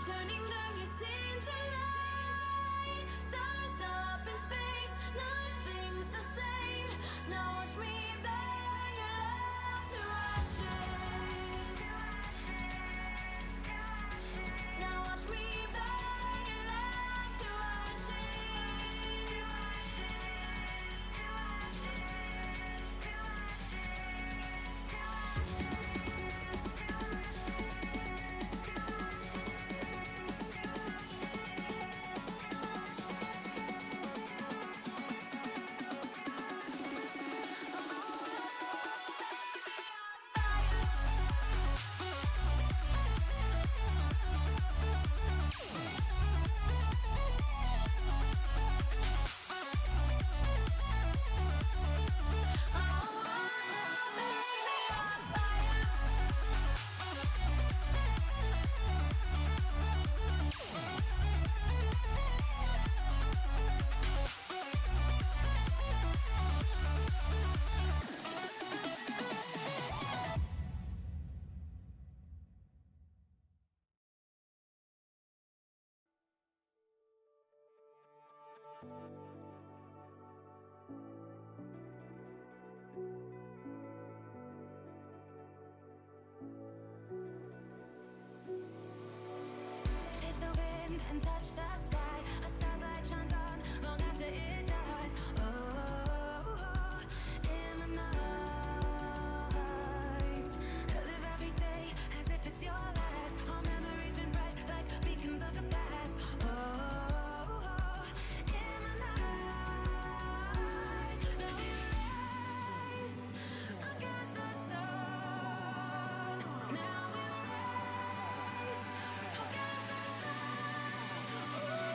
turning darkness into light. Stars up in space, nothing's the same. Now watch me burn your love to ashes. Now watch me burn your love to ashes. Chase the wind and touch the sky. A star's light shines on long after it dies. Oh, in the night, I live every day as if it's your last. All memories been bright like beacons of the past. Oh, in the night, now we race against the sun. Now we race against the sun.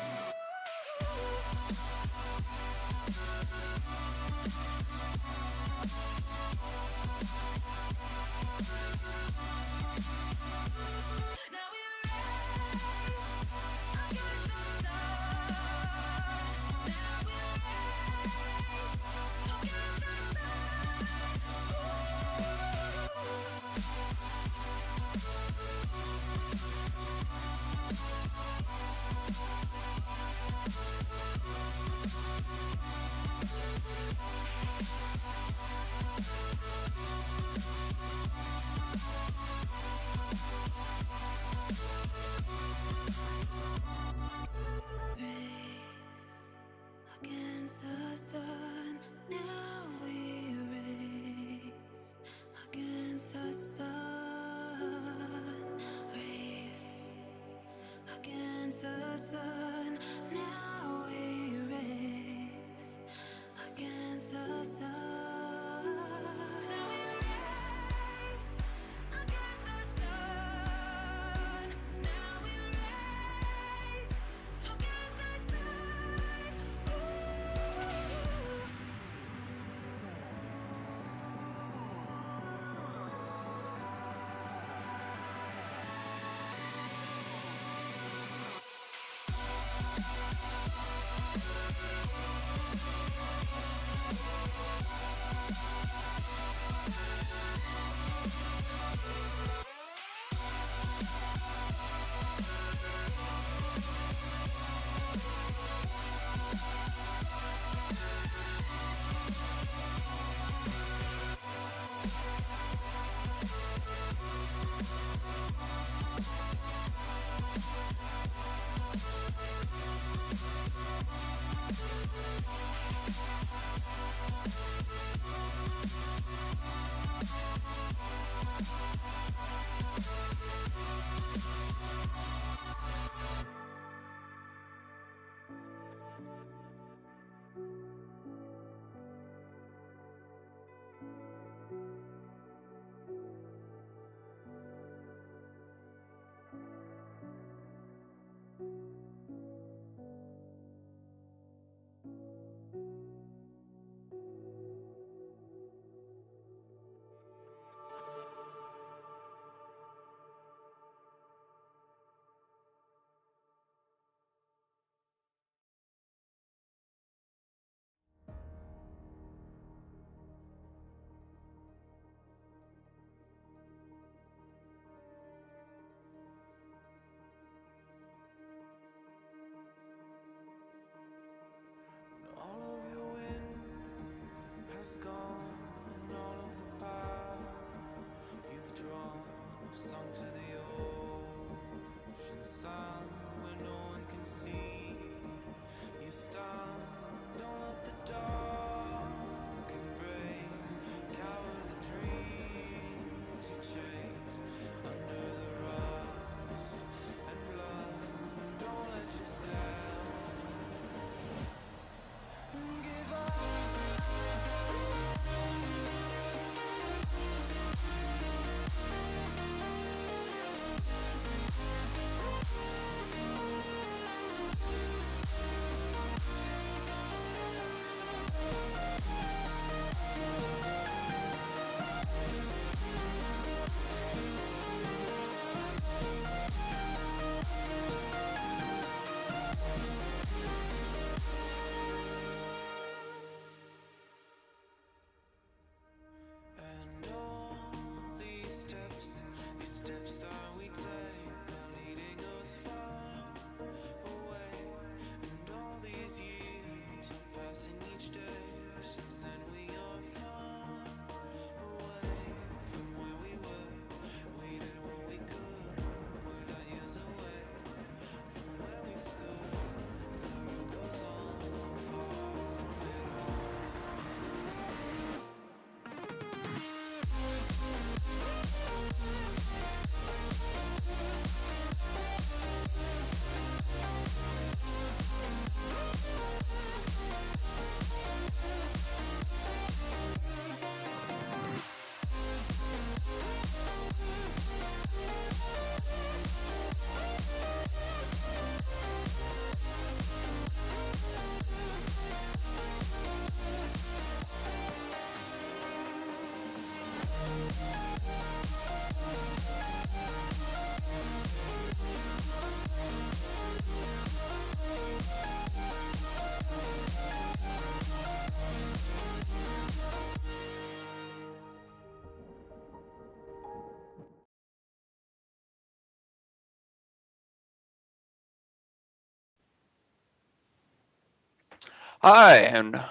Hi, and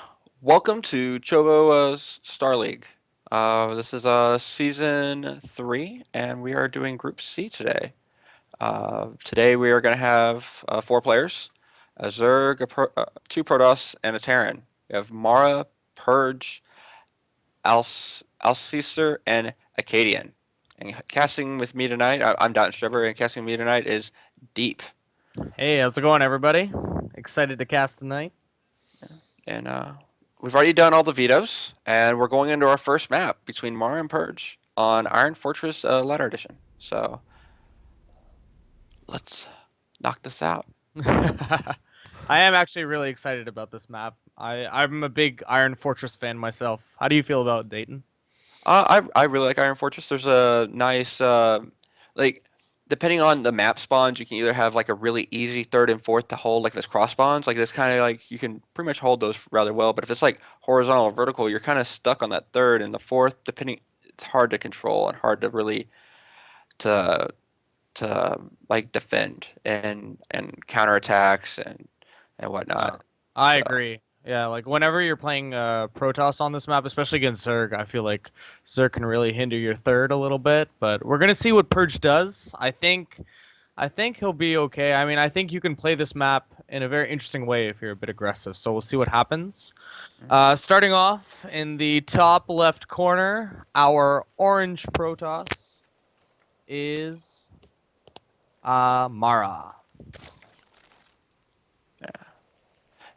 welcome to Chobo Star League. This is season 3, and we are doing Group C today. Today we are going to have 4 players, a Zerg, 2 Protoss, and a Terran. We have Mara, Purge, Alcesar, and Acadian. And casting with me tonight, I'm Dot Strebber, and casting with me tonight is Deep. Hey, how's it going, everybody? Excited to cast tonight? And we've already done all the vetoes, and we're going into our first map between Mara and Purge on Iron Fortress Ladder Edition. So let's knock this out. I am actually really excited about this map. I'm a big Iron Fortress fan myself. How do you feel about Dayton? I really like Iron Fortress. There's a nice like depending on the map spawns, you can either have like a really easy third and fourth to hold, like this cross spawns, like this kind of like you can pretty much hold those rather well. But if it's like horizontal or vertical, you're kind of stuck on that third and the fourth. Depending, it's hard to control and hard to really to to like defend and counterattacks and Uh, whatnot. I So agree. Yeah, like whenever you're playing Protoss on this map, especially against Zerg, I feel like Zerg can really hinder your third a little bit. But we're gonna see what Purge does. I think he'll be okay. I mean, I think you can play this map in a very interesting way if you're a bit aggressive. So we'll see what happens. mhm. Starting off in the top left corner, our orange Protoss is Mara. Yeah.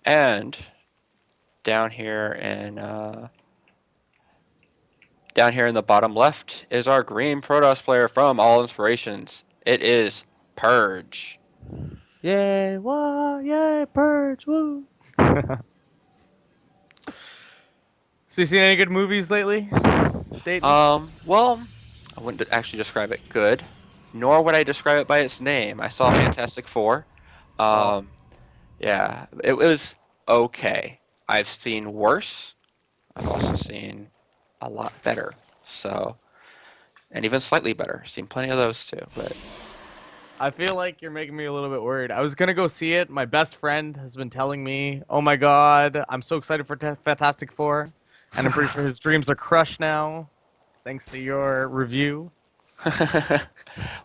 And down here in the bottom left is our green Protoss player from All Inspirations. It is Purge. Yay! Wah! Yay! Purge! Woo! So you seen any good movies lately, Dayton? Well, I wouldn't actually describe it good, nor would I describe it by its name. I saw Fantastic Four. Oh, Um, yeah, it was okay. I've seen worse. I've also seen a lot better. So, and even slightly better. Seen plenty of those too. But I feel like you're making me a little bit worried. I was gonna go see it. My best friend has been telling me, "Oh my God, I'm so excited for Fantastic Four," and I'm pretty sure his dreams are crushed now, thanks to your review.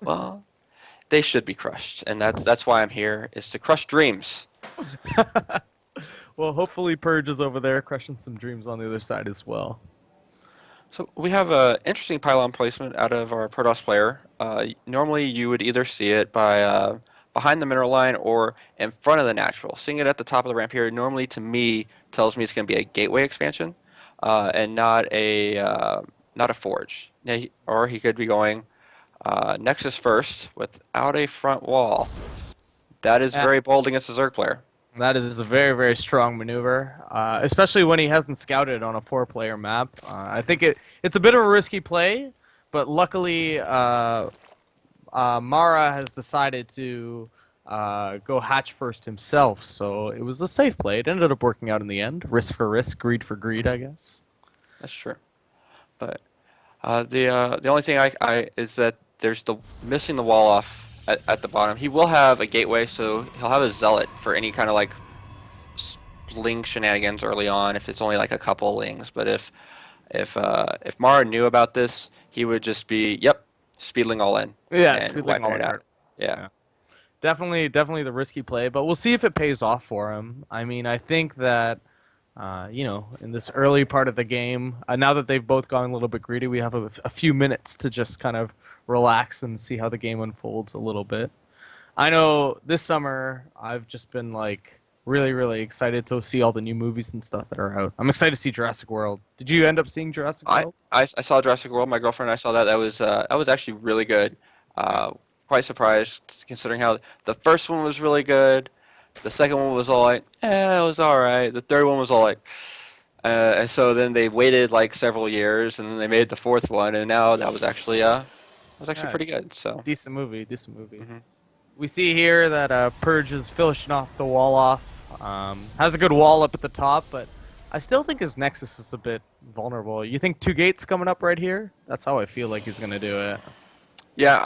well, they should be crushed, and that's why I'm here is to crush dreams. Well, hopefully Purge is over there crushing some dreams on the other side as well. So we have a interesting pylon placement out of our Protoss player. Normally you would either see it by behind the mineral line or in front of the natural. Seeing it at the top of the ramp here normally to me tells me it's going to be a gateway expansion and not a forge. Or he could be going Nexus first without a front wall. That is Yeah, very bold against a Zerg player. that is a very, very strong maneuver, especially when he hasn't scouted on a four-player map. I think it's a bit of a risky play, but luckily Mara has decided to go hatch first himself, so it was a safe play. It ended up working out in the end. Risk for risk, greed for greed, I guess. That's true. But the only thing I is that there's the missing the wall off at the bottom. He will have a gateway, so he'll have a zealot for any kind of like ling shenanigans early on if it's only like a couple lings. But if Mara knew about this, he would just be speedling all in Yeah, and speedling wiping all it in out. hard. Yeah, Yeah. Definitely the risky play, but we'll see if it pays off for him. I mean, I think that in this early part of the game, now that they've both gone a little bit greedy, we have a few minutes to just kind of relax and see how the game unfolds a little bit. I know this summer I've just been like really, really excited to see all the new movies and stuff that are out. I'm excited to see Jurassic World. Did you end up seeing Jurassic World? I saw Jurassic World. My girlfriend and I saw that. That was actually really good. Yeah. Quite surprised considering how the first one was really good. The second one was all like, it was all right. The third one was all like, and so then they waited like several years, and then they made the fourth one, and now that was actually Yeah, pretty good. So, decent movie, decent movie. hmm We see here that Purge is finishing off the wall off. Has a good wall up at the top, but I still think his Nexus is a bit vulnerable. You think two gates coming up right here? That's how I feel like he's gonna do it. yeah,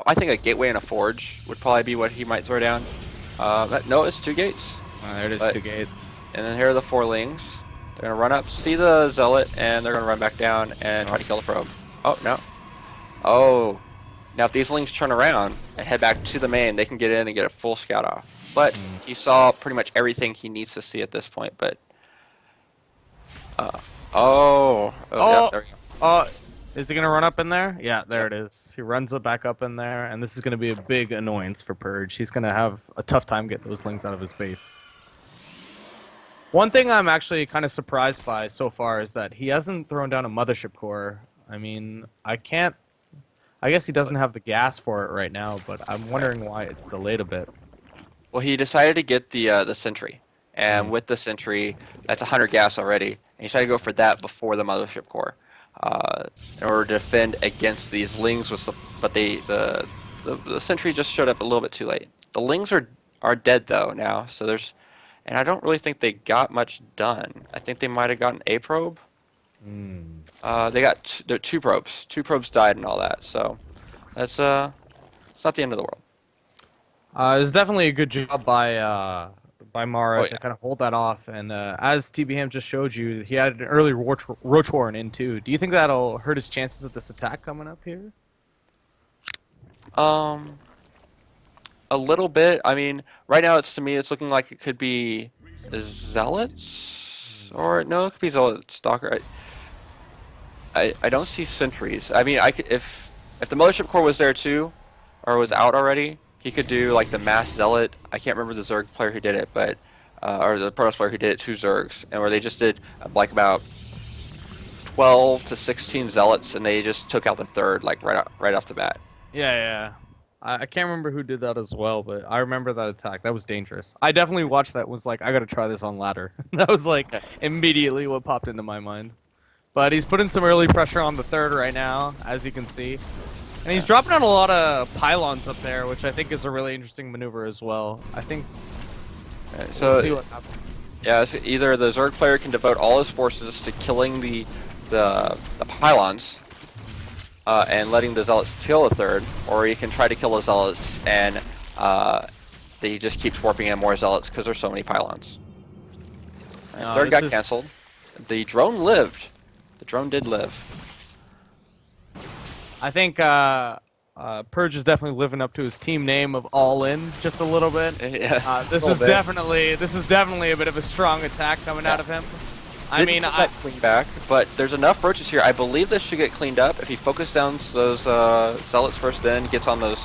I think a gateway and a forge would probably be what he might throw down. No, it's 2 gates, There it is, but two gates. And then here are the four lings. They're gonna run up, see the zealot, and they're gonna run back down and try to kill the probe. Oh no! Oh, now if these lings turn around and head back to the main, they can get in and get a full scout off. But he saw pretty much everything he needs to see at this point. But yeah, there we go. Oh, is he gonna run up in there? Yeah, there it is. He runs it back up in there, and this is gonna be a big annoyance for Purge. He's gonna have a tough time getting those lings out of his base. One thing I'm actually kind of surprised by so far is that he hasn't thrown down a mothership core. I mean, I guess he doesn't have the gas for it right now, but I'm wondering why it's delayed a bit. Well, he decided to get the sentry, and with the sentry, that's 100 gas already, and he tried to go for that before the mothership core, in order to defend against these lings. But the sentry just showed up a little bit too late. The lings are dead though now, so and I don't really think they got much done. I think they might have gotten a probe. They got two probes. Two probes died and all that, so that's it's not the end of the world. It was definitely a good job by Mara to kind of hold that off. And as TBHam just showed you, he had an early Rotorn in too. Do you think that'll hurt his chances of this attack coming up here? A little bit. I mean, right now to me it's looking like it could be zealots, or no, it could be zealot stalker. I don't see sentries. I mean, if the mothership core was there too, or was out already, he could do like the mass zealot. I can't remember the Zerg player who did it, but or the Protoss player who did it, 2 Zergs, and where they just did like about 12 to 16 zealots, and they just took out the third like right off the bat. Yeah. I can't remember who did that as well, but I remember that attack. That was dangerous. I definitely watched that. Was like, I gotta try this on ladder. That was like immediately what popped into my mind. But he's putting some early pressure on the third right now, as you can see. And he's dropping out a lot of pylons up there, which I think is a really interesting maneuver as well. I think So we'll see what happens. yeah, so either the Zerg player can devote all his forces to killing the pylons and letting the zealots kill a third, or he can try to kill the zealots and he just keeps warping in more zealots because there's so many pylons. Third got canceled. The drone lived. The drone did live. I think Purge is definitely living up to his team name of All In just a little bit. Yeah, This is definitely a bit of a strong attack coming out of him. I mean, I clean back, but there's enough roaches here. I believe this should get cleaned up if he focuses down those zealots first, then gets on those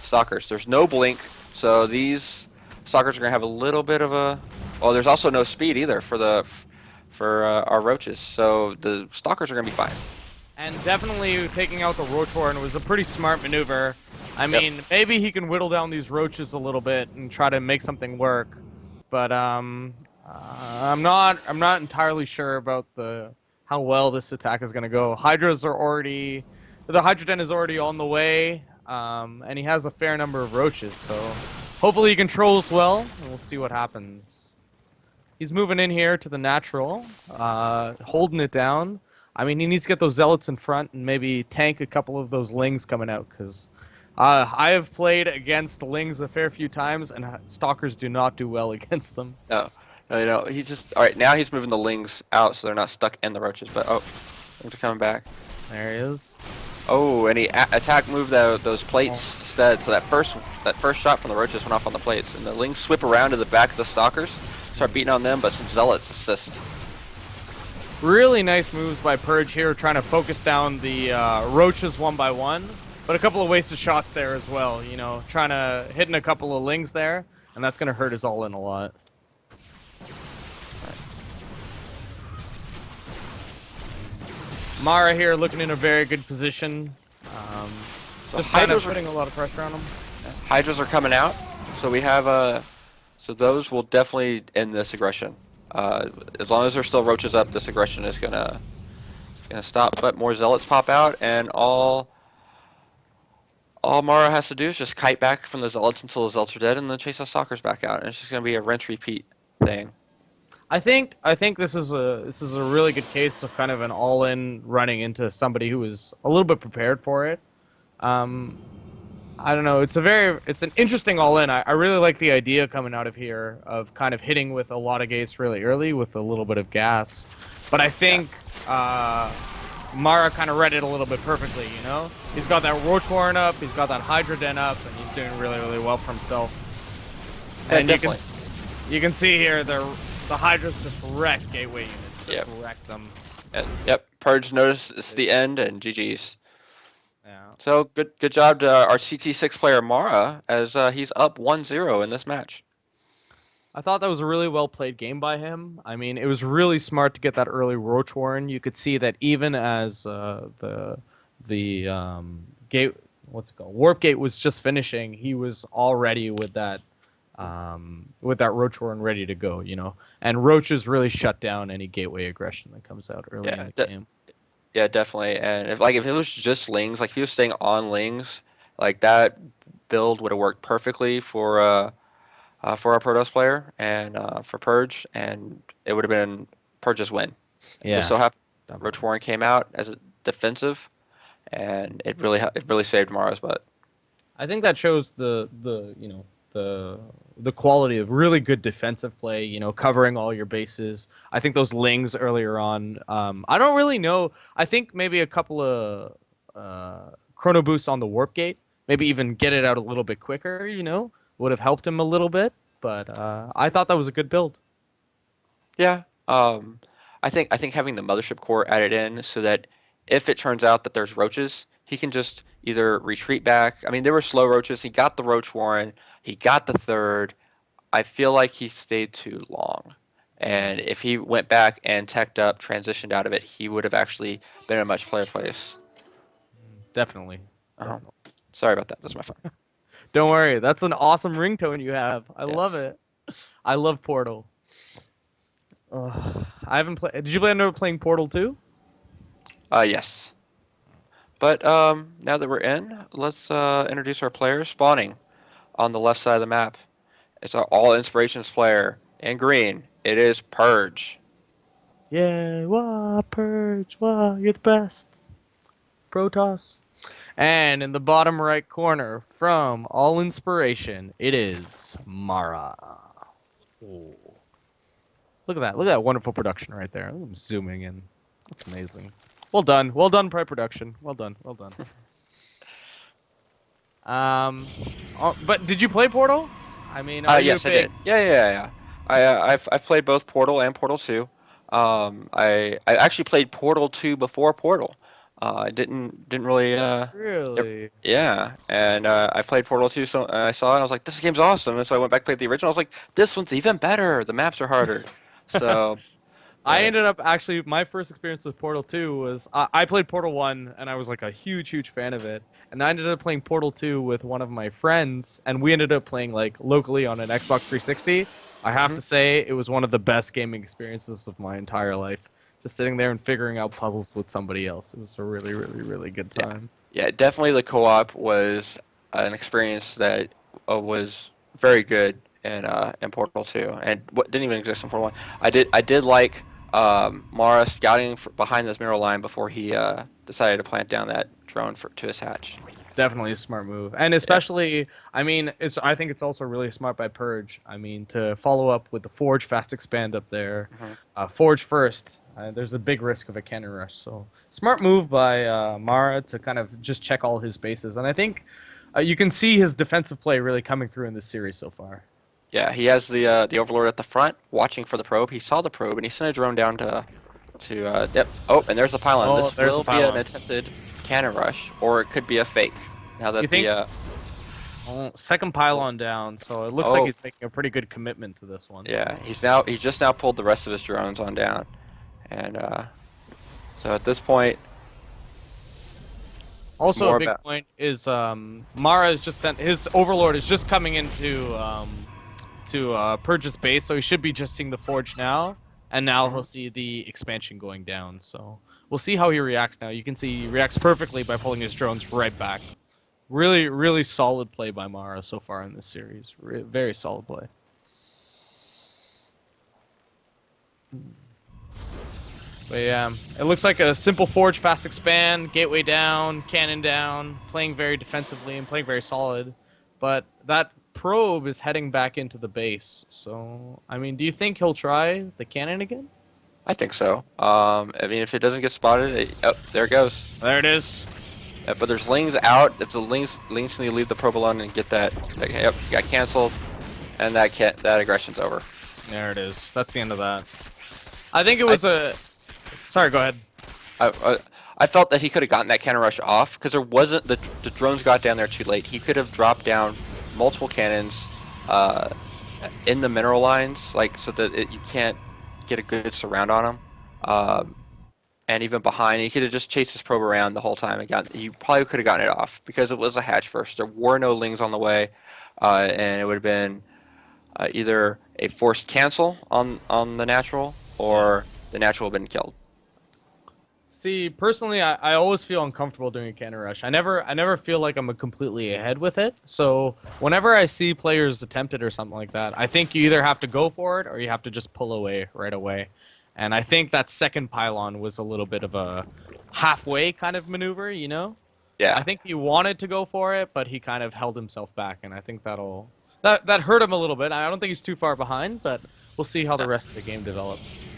stalkers. There's no blink, so these stalkers are gonna have a little bit of a. Well, there's also no speed either for our roaches, so the stalkers are gonna be fine. And definitely taking out the Rotorn was a pretty smart maneuver. I mean, maybe he can whittle down these roaches a little bit and try to make something work, but I'm not entirely sure about how well this attack is going to go. The Hydra Den is already on the way, and he has a fair number of roaches, so hopefully he controls well, and we'll see what happens. He's moving in here to the natural, holding it down. I mean, he needs to get those zealots in front and maybe tank a couple of those lings coming out, because I have played against the lings a fair few times, and stalkers do not do well against them. No, he just all right. Now he's moving the lings out so they're not stuck in the roaches. But things are coming back. There he is. Oh, and he attack moved those plates instead. So that first shot from the roaches went off on the plates, and the lings swip around to the back of the stalkers, start beating on them, but some zealots assist. Really nice moves by Purge here, trying to focus down the roaches one by one. But a couple of wasted shots there as well, you know, hitting a couple of lings there, and that's going to hurt his all-in a lot. Mara here looking in a very good position. So Just kind of Hydras are putting a lot of pressure on him. Hydras are coming out, so we have so those will definitely end this aggression. As long as there's still roaches up, this aggression is gonna stop. But more zealots pop out, and all Mara has to do is just kite back from the zealots until the zealots are dead, and then chase the stalkers back out. And it's just gonna be a rinse repeat thing. I think this is a really good case of kind of an all-in running into somebody who is a little bit prepared for it. I don't know. It's an interesting all in. I really like the idea coming out of here of kind of hitting with a lot of gates really early with a little bit of gas. But I Yeah, think Mara kind of read it a little bit perfectly, you know? He's got that Roach Warren up, he's got that Hydra Den up, and he's doing really, really well for himself. yeah, And definitely. you can see here the Hydras just wreck gateway units. Just Yep. wreck them. Yep. Purge noticed it's the end and GG's. Yeah. So good job to our CT6 player Mara as he's up 1-0 in this match. I thought that was a really well played game by him. I mean, it was really smart to get that early Roach Warren. You could see that even as the gate, what's it called, Warp Gate was just finishing, he was already with that Roach Warren ready to go. You know, and Roaches really shut down any gateway aggression that comes out early in Yeah, the game. yeah, definitely. And if it was just Lings, like if he was staying on Lings, like that build would have worked perfectly for our Protoss player and for Purge, and it would have been Purge's win. It just Yeah, so happened Roach definitely. Warren came out as a defensive, and it really saved Mara's butt. I think that shows the you know the quality of really good defensive play. You know, covering all your bases. I think those lings earlier on. I don't really know. I think maybe a couple of chrono boosts on the warp gate, maybe even get it out a little bit quicker. You know, would have helped him a little bit. But I thought that was a good build. Yeah, I think having the mothership core added in so that if it turns out that there's roaches, he can just either retreat back. I mean, there were slow roaches. He got the roach warren. He got the third. I feel like he stayed too long. And if he went back and teched up, transitioned out of it, he would have actually been in a much player place. Definitely, Uh-huh. definitely. Sorry about that. That's my phone. Don't worry, that's an awesome ringtone you have. I love Yes. it. I love Portal. I haven't played. Did you end up playing Portal 2? Yes. But now that we're in, let's introduce our players. Spawning on the left side of the map. It's our all inspirations player. In green, it is Purge. Yeah, wah, Purge, wah, you're the best. Protoss. And in the bottom right corner, from All Inspiration, it is Mara. Ooh. Look at that. Look at that wonderful production right there. I'm zooming in. That's amazing. Well done. Well done, Pre-production. Well done. Well done. But did you play Portal? I mean, are you a Yes, I did. big... Yeah. I've played both Portal and Portal 2. I actually played Portal 2 before Portal. I didn't really Really? yeah, and I played Portal 2, so I saw it, and I was like, this game's awesome. And so I went back and played the original. I was like, this one's even better. The maps are harder. So, I but ended up actually my first experience with Portal 2 was I played Portal 1 and I was like a huge fan of it. And I ended up playing Portal 2 with one of my friends and we ended up playing like locally on an Xbox 360. I have mhm, to say it was one of the best gaming experiences of my entire life. Just sitting there and figuring out puzzles with somebody else. It was a really good yeah, time. yeah, definitely the co-op was an experience that was very good in Portal 2, and what didn't even exist in Portal 1. I did like Mara scouting behind this mineral line before he decided to plant down that drone to his hatch. Definitely a smart move, and Yeah. especially, I mean, I think it's also really smart by Purge. I mean, to follow up with the Forge Fast Expand up there, Mhm. Forge first. There's a big risk of a cannon rush, so smart move by Mara to kind of just check all his bases, and I think you can see his defensive play really coming through in this series so far. Yeah, he has the Overlord at the front, watching for the probe. He saw the probe, and he sent a drone down to yep. Oh, and there's the pylon. Oh, This there's the will be an pylon. attempted cannon rush, or it could be a fake. Now You that the think? Oh, second pylon down, so it looks like oh he's making a pretty good commitment to this one. yeah, he's just now pulled the rest of his drones on down, and so at this point it's Also, a more big about point is Mara has just sent his Overlord is just coming into to Purge's base, so he should be just seeing the Forge now, and now he'll mhm. see the expansion going down. So we'll see how he reacts now. You can see he reacts perfectly by pulling his drones right back. Really solid play by Mara so far in this series. Very solid play. But yeah, it looks like a simple forge, fast expand, gateway down, cannon down, playing very defensively and playing very solid. But that probe is heading back into the base. So, I mean, do you think he'll try the cannon again? I think so. I mean, if it doesn't get spotted, oh, there it goes. There it is. But there's lings out. If the lings need to leave the probe alone and get that, yep, got canceled, and that aggression's over. There it is. That's the end of that. I think it was a. Sorry, go ahead. I felt that he could have gotten that cannon rush off because there wasn't the drones got down there too late. He could have dropped down multiple cannons in the mineral lines, like so that you can't get a good surround on him. And even behind, he could have just chased his probe around the whole time and he probably could have gotten it off because it was a hatch first. There were no lings on the way, and it would have been either a forced cancel on the natural or the natural had been killed. See, personally, I always feel uncomfortable doing a cannon rush. I never feel like I'm completely ahead with it. So whenever I see players attempt it or something like that, I think you either have to go for it or you have to just pull away right away. And I think that second pylon was a little bit of a halfway kind of maneuver, you know? Yeah. I think he wanted to go for it, but he kind of held himself back, and I think that hurt him a little bit. I don't think he's too far behind, but we'll see how the rest of the game develops.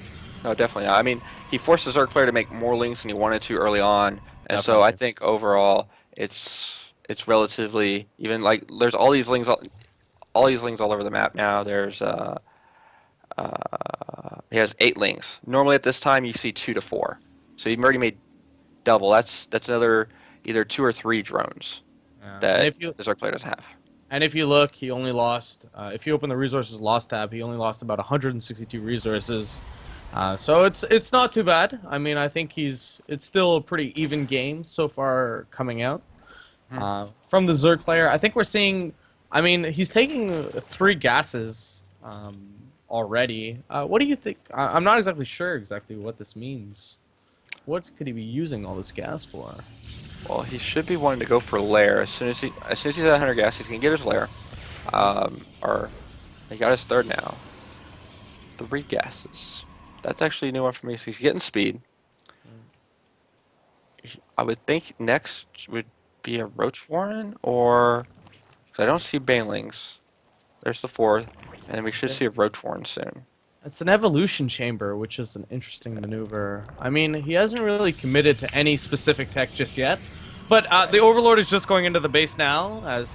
No, definitely not. I mean, he forced the Zerg player to make more lings than he wanted to early on, and so I think overall it's relatively even. Like there's all these lings all over the map now. There's he has 8 lings. Normally at this time you see 2 to 4, so you've already made double. That's another either 2 or 3 drones that the Zerg player doesn't have. And if you look, he only lost. If you open the resources lost tab, he only lost about 162 resources. So it's not too bad. I mean, I think it's still a pretty even game so far coming out. From the Zerg player, I think we're seeing. I mean, he's taking 3 gases already. What do you think? I'm not exactly sure exactly what this means. What could he be using all this gas for? Well, he should be wanting to go for lair as soon as he's at 100 gas. He's gonna get his lair. Or he got his 3rd now. 3 gases. That's actually a new one for me. So he's getting speed. I would think next would be a Roach Warren or because I don't see Banelings. There's the 4th, and we should see a Roach Warren soon. It's an evolution chamber, which is an interesting maneuver. I mean, he hasn't really committed to any specific tech just yet, but the Overlord is just going into the base now, as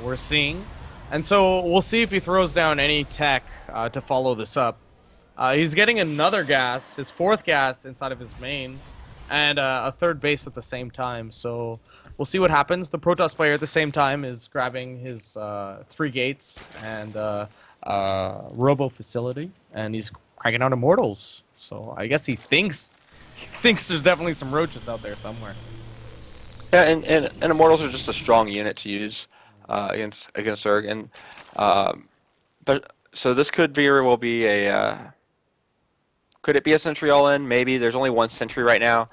we're seeing, and so we'll see if he throws down any tech to follow this up. He's getting another gas, his 4th gas inside of his main, and a 3rd base at the same time. So we'll see what happens. The Protoss player at the same time is grabbing his 3 gates and Robo facility, and he's cranking out Immortals. So I guess he thinks there's definitely some roaches out there somewhere. Yeah, and Immortals are just a strong unit to use against Zerg, and but so this could very well be a. Could it be a sentry all in? Maybe. There's only 1 sentry right now.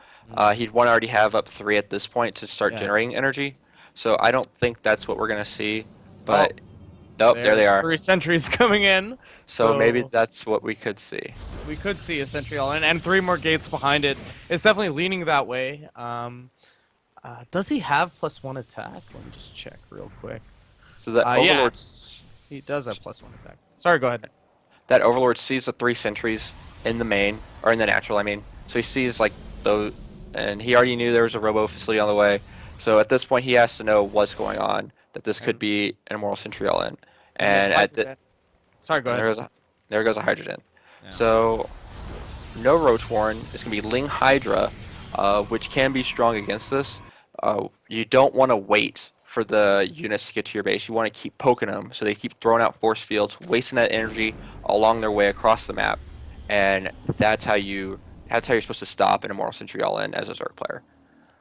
He'd want to already have up 3 at this point to start generating energy. So I don't think that's what we're going to see. But there they are. 3 sentries coming in. So maybe that's what we could see. We could see a sentry all in, and 3 more gates behind it. It's definitely leaning that way. Does he have +1 attack? Let me just check real quick. So that Overlord... Yes, he does have +1 attack. Sorry, go ahead. That Overlord sees the 3 sentries in the main, or in the natural, I mean. So he sees like those, and he already knew there was a Robo facility on the way. So at this point, he has to know what's going on, that this could be an Immortal Sentry all in. And sorry, go ahead. There goes a Hydrogen. Yeah. So no Roach Warren. It's gonna be Ling Hydra, which can be strong against this. You don't want to wait for the units to get to your base. You want to keep poking them so they keep throwing out force fields, wasting that energy along their way across the map. And that's how you're supposed to stop an Immortal Sentry all-in as a Zerg player.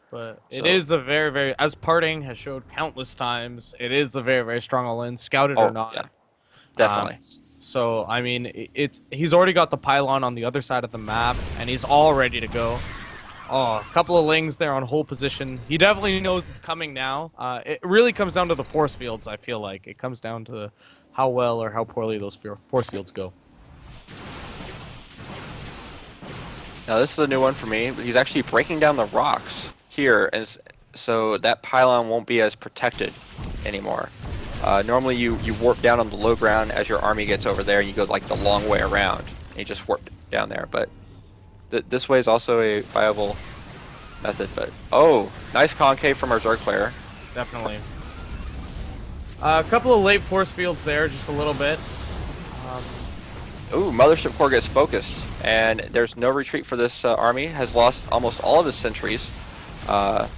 But it is a very, very, as Parting has showed countless times, it is a very, very strong all-in, scouted or not. Yeah, definitely. So, I mean, he's already got the pylon on the other side of the map, and he's all ready to go. Oh, a couple of lings there on hold position. He definitely knows it's coming now. It really comes down to the force fields, I feel like. It comes down to how well or how poorly those force fields go. Now this is a new one for me. He's actually breaking down the rocks here, and so that pylon won't be as protected anymore. Normally you warp down on the low ground as your army gets over there, and you go like the long way around, and you just warp down there. But this way is also a viable method. But oh, nice concave from our Zerg player. Definitely. A couple of late force fields there, just a little bit. Ooh, Mothership Core gets focused, and there's no retreat for this army. Has lost almost all of his sentries. But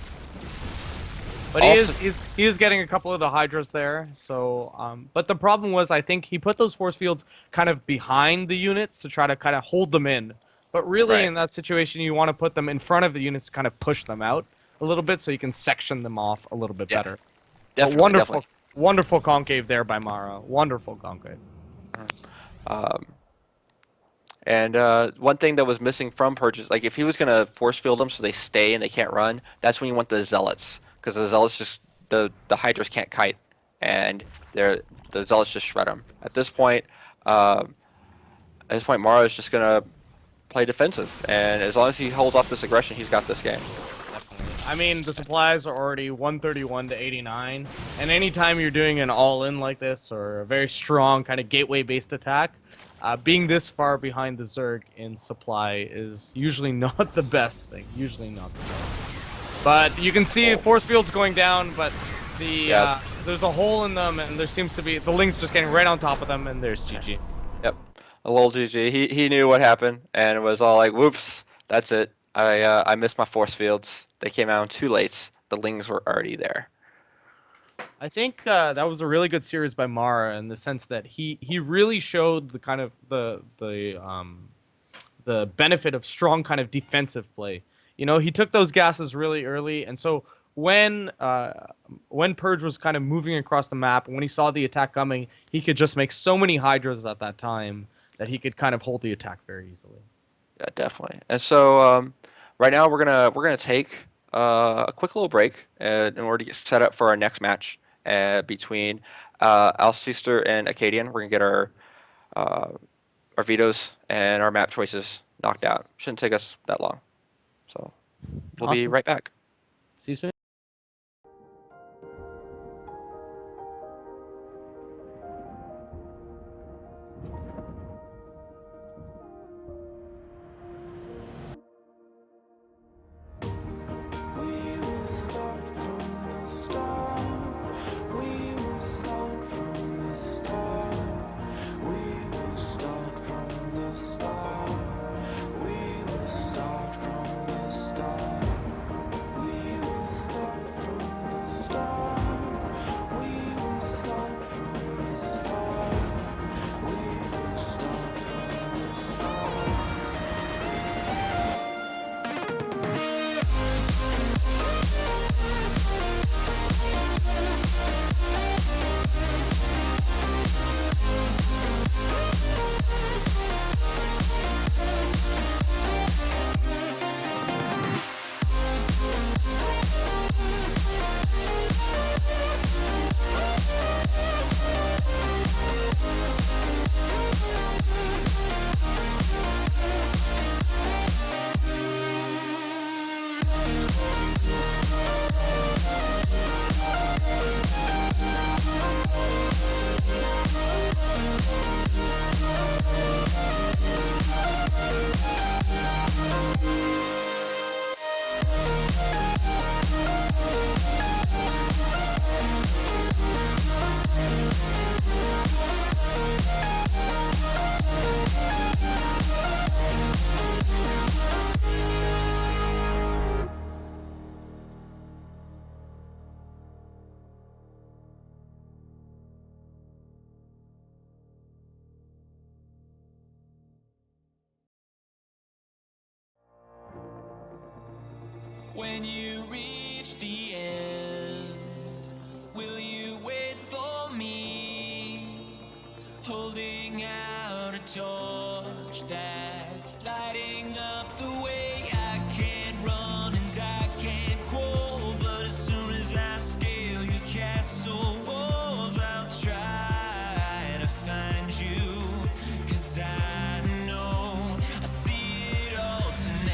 he is getting a couple of the Hydras there. So, but the problem was, I think he put those force fields kind of behind the units to try to kind of hold them in. But really, Right. in that situation, you want to put them in front of the units to kind of push them out a little bit, so you can section them off a little bit Yeah, better. Definitely, But wonderful, definitely. wonderful concave there by Mara. Wonderful concave. Um, And one thing that was missing from Purge, like if he was gonna force field them so they stay and they can't run, that's when you want the zealots, because the zealots just the hydras can't kite, and the zealots just shred them. Um, at this point, Mara is just gonna play defensive, and as long as he holds off this aggression, he's got this game. I mean, the supplies are already 131 to 89, and anytime you're doing an all-in like this, or a very strong kind of gateway-based attack, being this far behind the Zerg in supply is usually not the best thing. Usually not the best. But you can see force fields going down, but there's a hole in them, and there seems to be the Ling's just getting right on top of them, and there's GG. Yep, a little GG. He knew what happened and was all like, "Whoops, that's it. I missed my force fields. They came out too late. The lings were already there." I think that was a really good series by Mara in the sense that he really showed the kind of the benefit of strong kind of defensive play. You know, he took those gases really early, and so when Purge was kind of moving across the map, when he saw the attack coming, he could just make so many Hydras at that time that he could kind of hold the attack very easily. Yeah, definitely. And so right now we're gonna take a quick little break in order to get set up for our next match between Alcester and Acadian. We're gonna get our vetoes and our map choices knocked out. Shouldn't take us that long. So we'll be Awesome. right back. See you soon. We will start from the start. We will start from the start. We will start from the start. We will start from the start. We will start from the start. We will start from the start. We will start from the start. When you reach the end, will you wait for me? Holding out a torch that's lighting up the way. I can't run and I can't crawl, but as soon as I scale your castle walls, I'll try to find you. 'Cause I know I see it all tonight.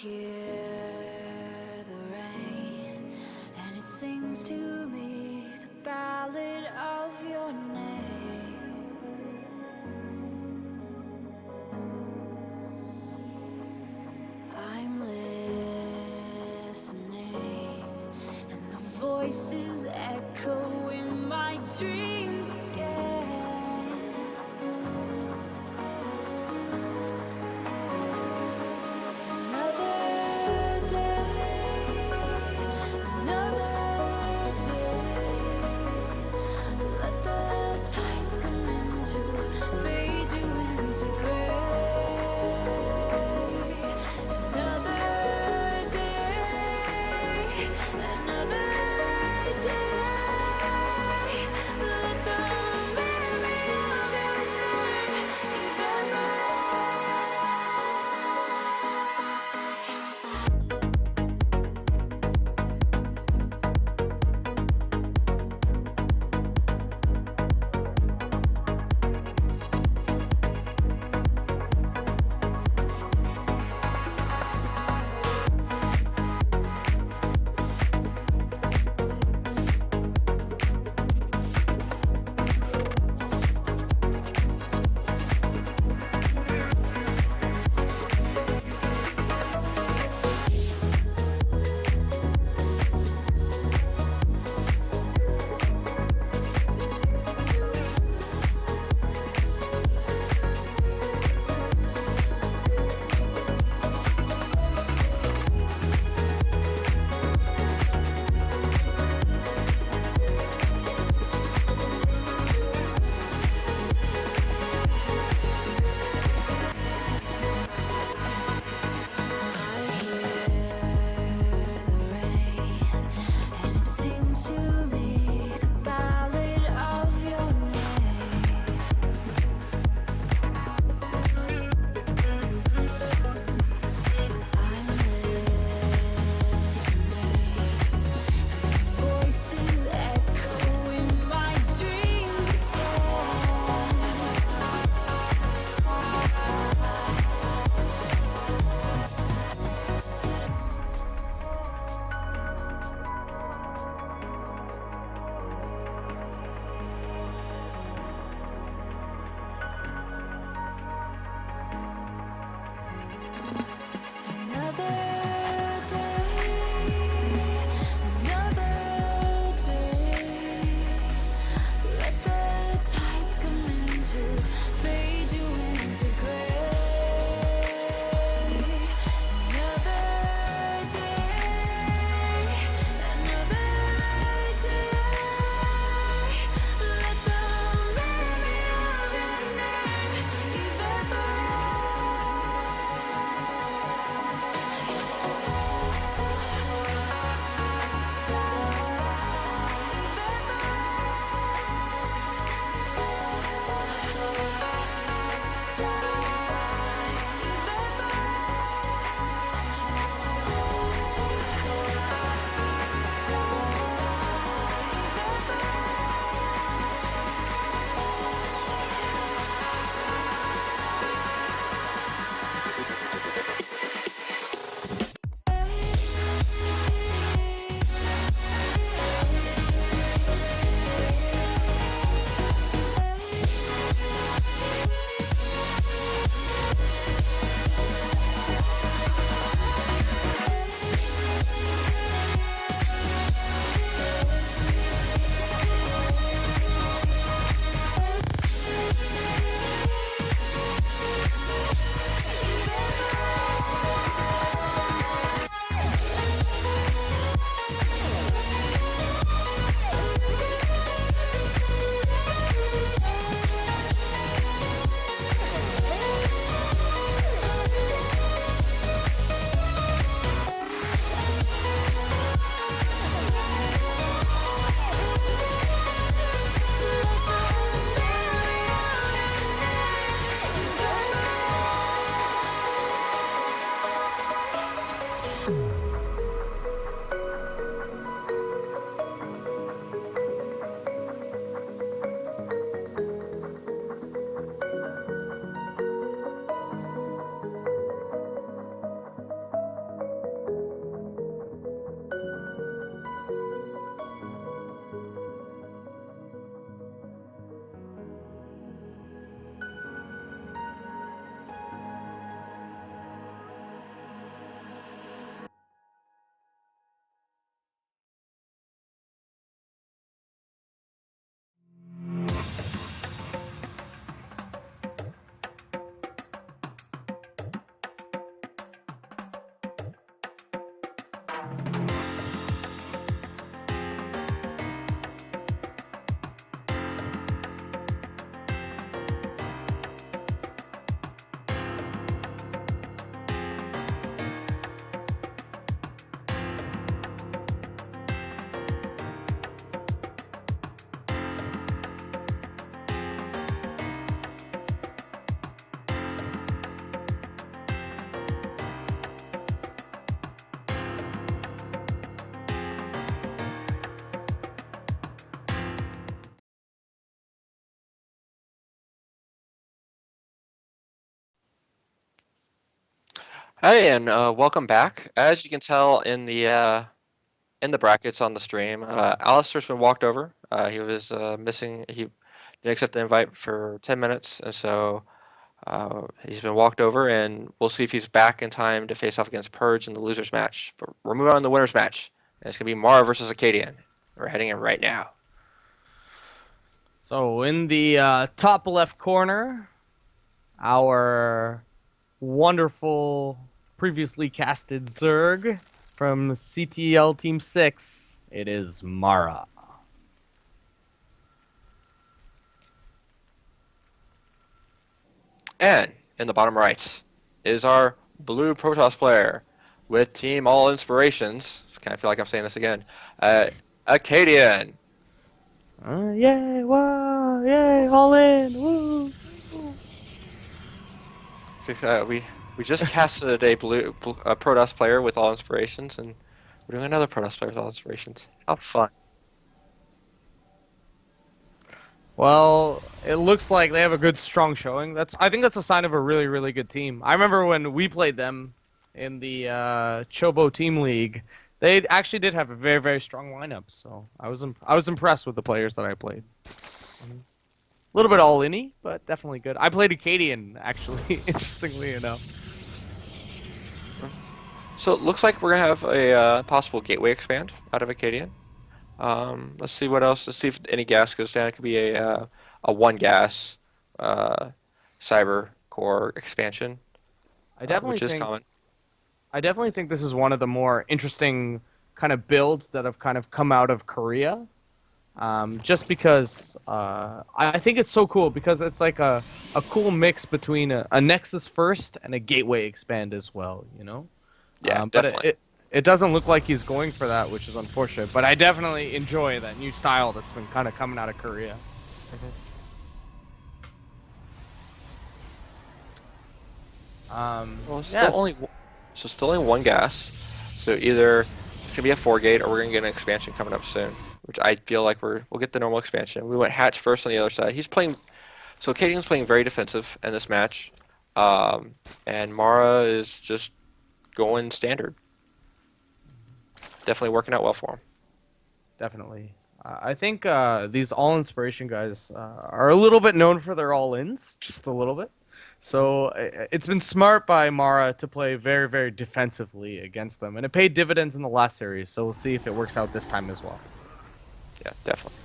hear the rain, and it sings to me the ballad of your name. I'm listening, and the voices echo in my dreams again. Another day, let the tides come in to fade you into gray. Another day, let the Hey, and welcome back. As you can tell in the brackets on the stream, Alistair's been walked over. He was missing. He didn't accept the invite for 10 minutes, and so he's been walked over. And we'll see if he's back in time to face off against Purge in the losers match. But we're moving on to the winners match, and it's gonna be Mara versus Acadian. We're heading in right now. So in the top left corner, our wonderful previously casted Zerg from CTL Team 6. It is Mara. And in the bottom right is our blue Protoss player with Team All Inspirations. I kind of feel like I'm saying this again. Acadian. Yay, wow, yay, all in, woo. We just casted a Protoss player with All Inspirations, and we're doing another Protoss player with All Inspirations. How fun. Well, it looks like they have a good, strong showing. I think that's a sign of a really, really good team. I remember when we played them in the Chobo Team League, they actually did have a very, very strong lineup. So I was impressed with the players that I played. A little bit all-in-y, but definitely good. I played Acadian, actually, interestingly enough. So it looks like we're gonna have a possible gateway expand out of Acadian. Let's see what else. Let's see if any gas goes down. It could be a one gas cyber core expansion, I definitely which is think common. I definitely think this is one of the more interesting kind of builds that have kind of come out of Korea. Just because I think it's so cool because it's like a cool mix between a Nexus first and a Gateway expand as well, you know? Yeah, But definitely. it doesn't look like he's going for that, which is unfortunate. But I definitely enjoy that new style that's been kind of coming out of Korea. Well, it's Yes. still only one gas. So either it's gonna be a 4 gate, or we're gonna get an expansion coming up soon, which I feel like we'll get the normal expansion. We went Hatch first on the other side. He's playing, so Cadian's playing very defensive in this match, and Mara is just going standard. Definitely working out well for him. Definitely. I think these all inspiration guys are a little bit known for their all ins, just a little bit. So it's been smart by Mara to play very, very defensively against them, and it paid dividends in the last series. So we'll see if it works out this time as well. Yeah, definitely.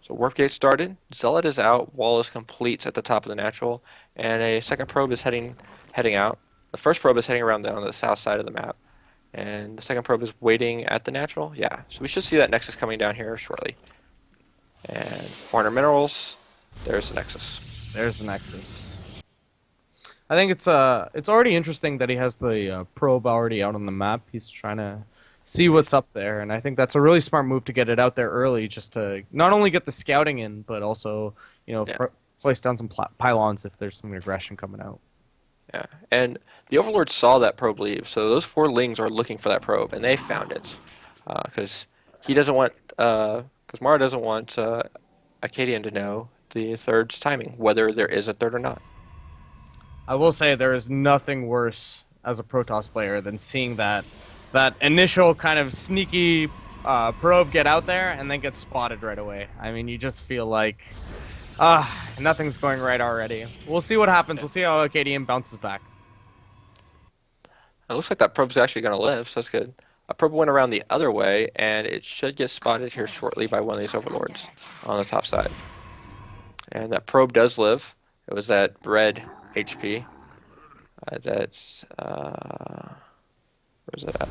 So warp gate started. Zealot is out. Wall is complete at the top of the natural, and a second probe is heading out. The first probe is heading around on the south side of the map, and the second probe is waiting at the natural. Yeah, so we should see that Nexus coming down here shortly. And 400 minerals. There's the Nexus. There's the Nexus. I think it's already interesting that he has the probe already out on the map. He's trying to see what's up there, and I think that's a really smart move to get it out there early, just to not only get the scouting in, but also Yeah. place down some pylons if there's some aggression coming out. Yeah, and the Overlord saw that probe leave, so those 4 Lings are looking for that probe, and they found it, because he doesn't want, because Mara doesn't want Acadian to know the third's timing, whether there is a third or not. I will say there is nothing worse as a Protoss player than seeing that initial kind of sneaky probe get out there and then get spotted right away. I mean, you just feel like nothing's going right already. We'll see what happens. We'll see how Acadian bounces back. It looks like that probe's actually going to live, so that's good. A probe went around the other way, and it should get spotted here shortly by one of these Overlords on the top side. And that probe does live. It was at red HP. That's where's it at?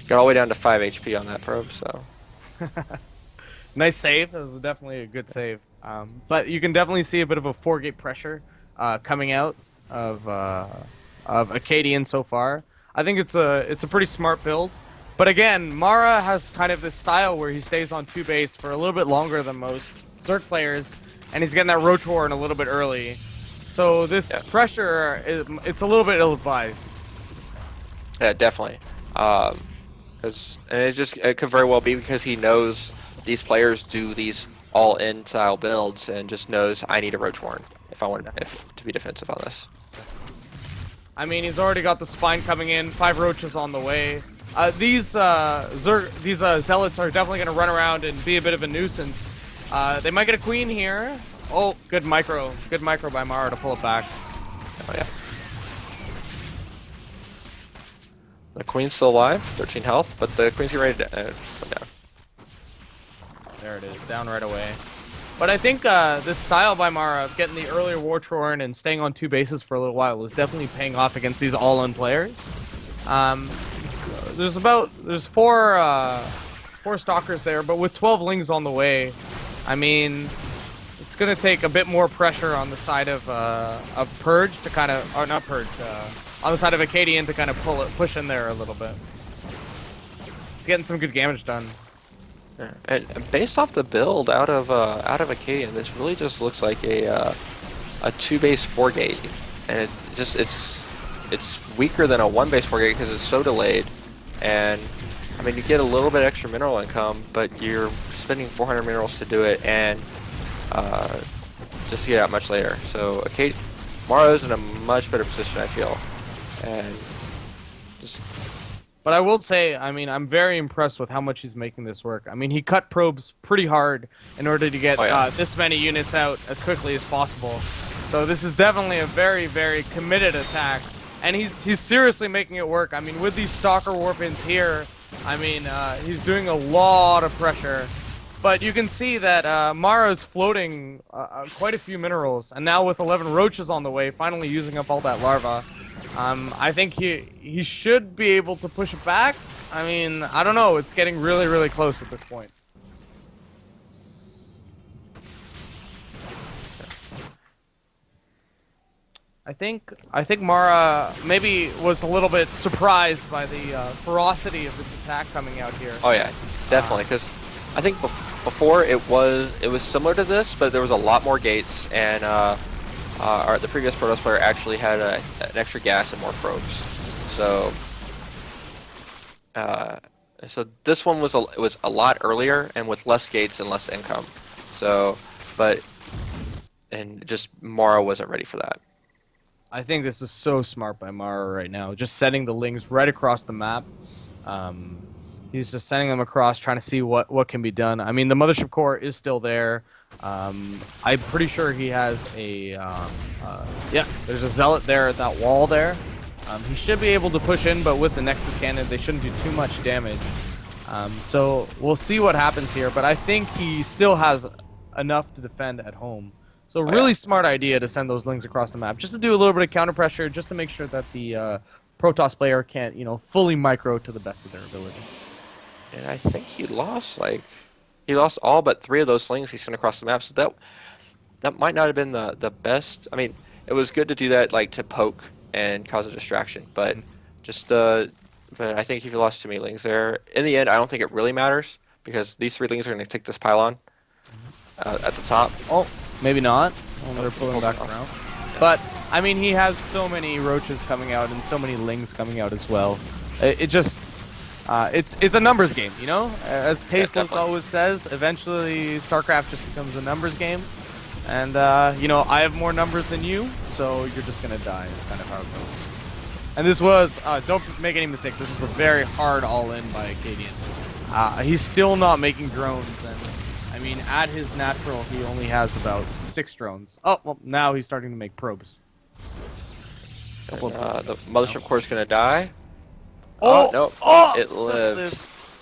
Got all the way down to 5 HP on that probe, so Nice save. That was definitely a good save. But you can definitely see a bit of a 4-gate pressure coming out of Acadian so far. I think it's a pretty smart build. But again, Mara has kind of this style where he stays on 2 base for a little bit longer than most Zerg players, and he's getting that Rotor in a little bit early. So this pressure, it's a little bit ill-advised. yeah, definitely. It could very well be because he knows these players do these all-in style builds and just knows I need a Roach Horn if I want to be defensive on this. I mean, he's already got the spine coming in, 5 roaches on the way. These zealots are definitely going to run around and be a bit of a nuisance. They might get a queen here. Oh, good micro by Mara to pull it back. Oh yeah. The queen's still alive, 13 health, but the queen's getting ready to go down. There it is, down right away. But I think this style by Mara of getting the earlier War Torrent and staying on 2 bases for a little while is definitely paying off against these all-in players. There's 4 stalkers there, but with 12 lings on the way, I mean, it's gonna take a bit more pressure on the side of Purge to kind of, or not Purge, on the side of Acadian to kind of push in there a little bit. It's getting some good damage done. Yeah. And based off the build out of Acadian, this really just looks like a 2-base 4-gate, and it's weaker than a 1-base 4-gate because it's so delayed. And I mean, you get a little bit extra mineral income, but you're spending 400 minerals to do it, and just to get out much later. So Mara's in a much better position, I feel, and just. But I will say, I mean, I'm very impressed with how much he's making this work. I mean, he cut probes pretty hard in order to get this many units out as quickly as possible. So this is definitely a very, very committed attack. And he's seriously making it work. I mean, with these Stalker Warpins here, I mean, he's doing a lot of pressure. But you can see that Mara's floating quite a few minerals. And now with 11 roaches on the way, finally using up all that larva. I think he should be able to push it back. I mean, I don't know. It's getting really, really close at this point. I think Mara maybe was a little bit surprised by the ferocity of this attack coming out here. Oh yeah, definitely. Because I think before it was similar to this, but there was a lot more gates, and the previous Protoss player actually had an extra gas and more probes. So this one was a lot earlier and with less gates and less income. So, and just Mara wasn't ready for that. I think this is so smart by Mara right now, just setting the lings right across the map. He's just sending them across, trying to see what can be done. I mean, the Mothership Core is still there. I'm pretty sure he has a yeah, there's a Zealot there at that wall there. He should be able to push in, but with the Nexus Cannon, they shouldn't do too much damage. So we'll see what happens here, but I think he still has enough to defend at home. So really smart idea to send those lings across the map, just to do a little bit of counter pressure, just to make sure that the Protoss player can't, fully micro to the best of their ability. And I think he lost all but 3 of those slings he sent across the map. So that might not have been the best. I mean, it was good to do that, like to poke and cause a distraction, but but I think if you lost too many lings there, in the end, I don't think it really matters because these 3 lings are going to take this pylon at the top. Oh, maybe not. Oh, they're pulling back around. But I mean, he has so many roaches coming out and so many lings coming out as well. It just. It's a numbers game, As Tasteless always says, eventually StarCraft just becomes a numbers game. And, I have more numbers than you, so you're just going to die. It's kind of how it goes. And this was, don't make any mistake, this was a very hard all-in by Acadian. He's still not making drones, and, I mean, at his natural, he only has about 6 drones. Oh, well, now he's starting to make probes. And, the Mothership Core is going to die. Oh, no! It lives.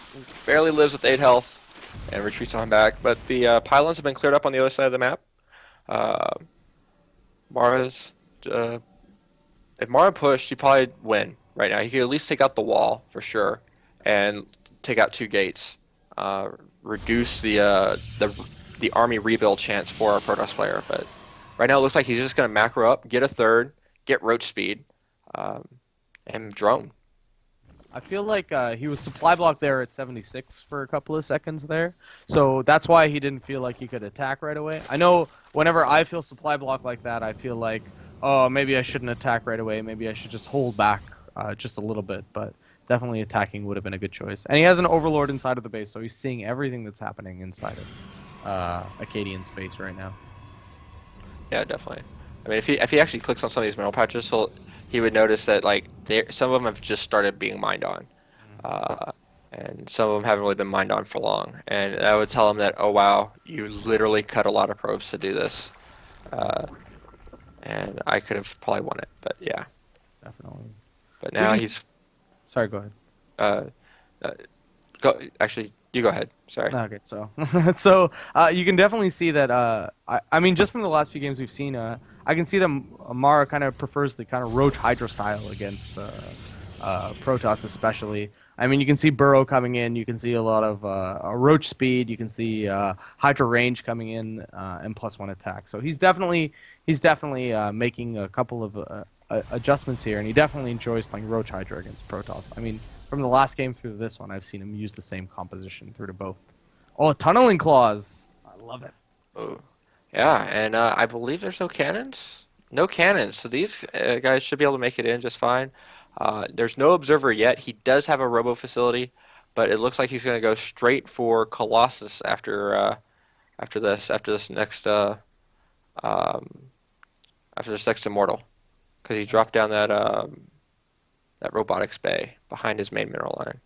Barely lives with 8 health and retreats on back. But the pylons have been cleared up on the other side of the map. Mara's. If Mara pushed, he'd probably win right now. He could at least take out the wall for sure, and take out 2 gates. Reduce the army rebuild chance for our Protoss player. But right now it looks like he's just going to macro up, get a 3rd, get roach speed, and drone. I feel like he was supply blocked there at 76 for a couple of seconds there. So that's why he didn't feel like he could attack right away. I know whenever I feel supply blocked like that, I feel like, oh, maybe I shouldn't attack right away. Maybe I should just hold back just a little bit. But definitely attacking would have been a good choice. And he has an Overlord inside of the base, so he's seeing everything that's happening inside of Acadian space right now. Yeah, definitely. I mean, if he actually clicks on some of these mineral patches, he would notice that like some of them have just started being mined on, uh, and some of them haven't really been mined on for long. And I would tell him that, oh wow, you literally cut a lot of probes to do this, uh, and I could have probably won it, but yeah. Definitely. But We now can. he's Sorry, go ahead. uh, uh go actually you go ahead. Sorry. Okay, so you can definitely see that. I mean, just from the last few games we've seen, I can see that Mara kind of prefers the kind of Roach Hydra style against Protoss, especially. I mean, you can see Burrow coming in. You can see a lot of Roach speed. You can see Hydra range coming in and +1 attack. So he's definitely making a couple of adjustments here, and he definitely enjoys playing Roach Hydra against Protoss. I mean, from the last game through to this one, I've seen him use the same composition through to both. Oh, tunneling claws! I love it. Oh, yeah, and I believe there's no cannons. No cannons, so these guys should be able to make it in just fine. There's no observer yet. He does have a robo facility, but it looks like he's going to go straight for Colossus after this next um, after this next immortal, because he dropped down that robotics bay behind his main mineral line.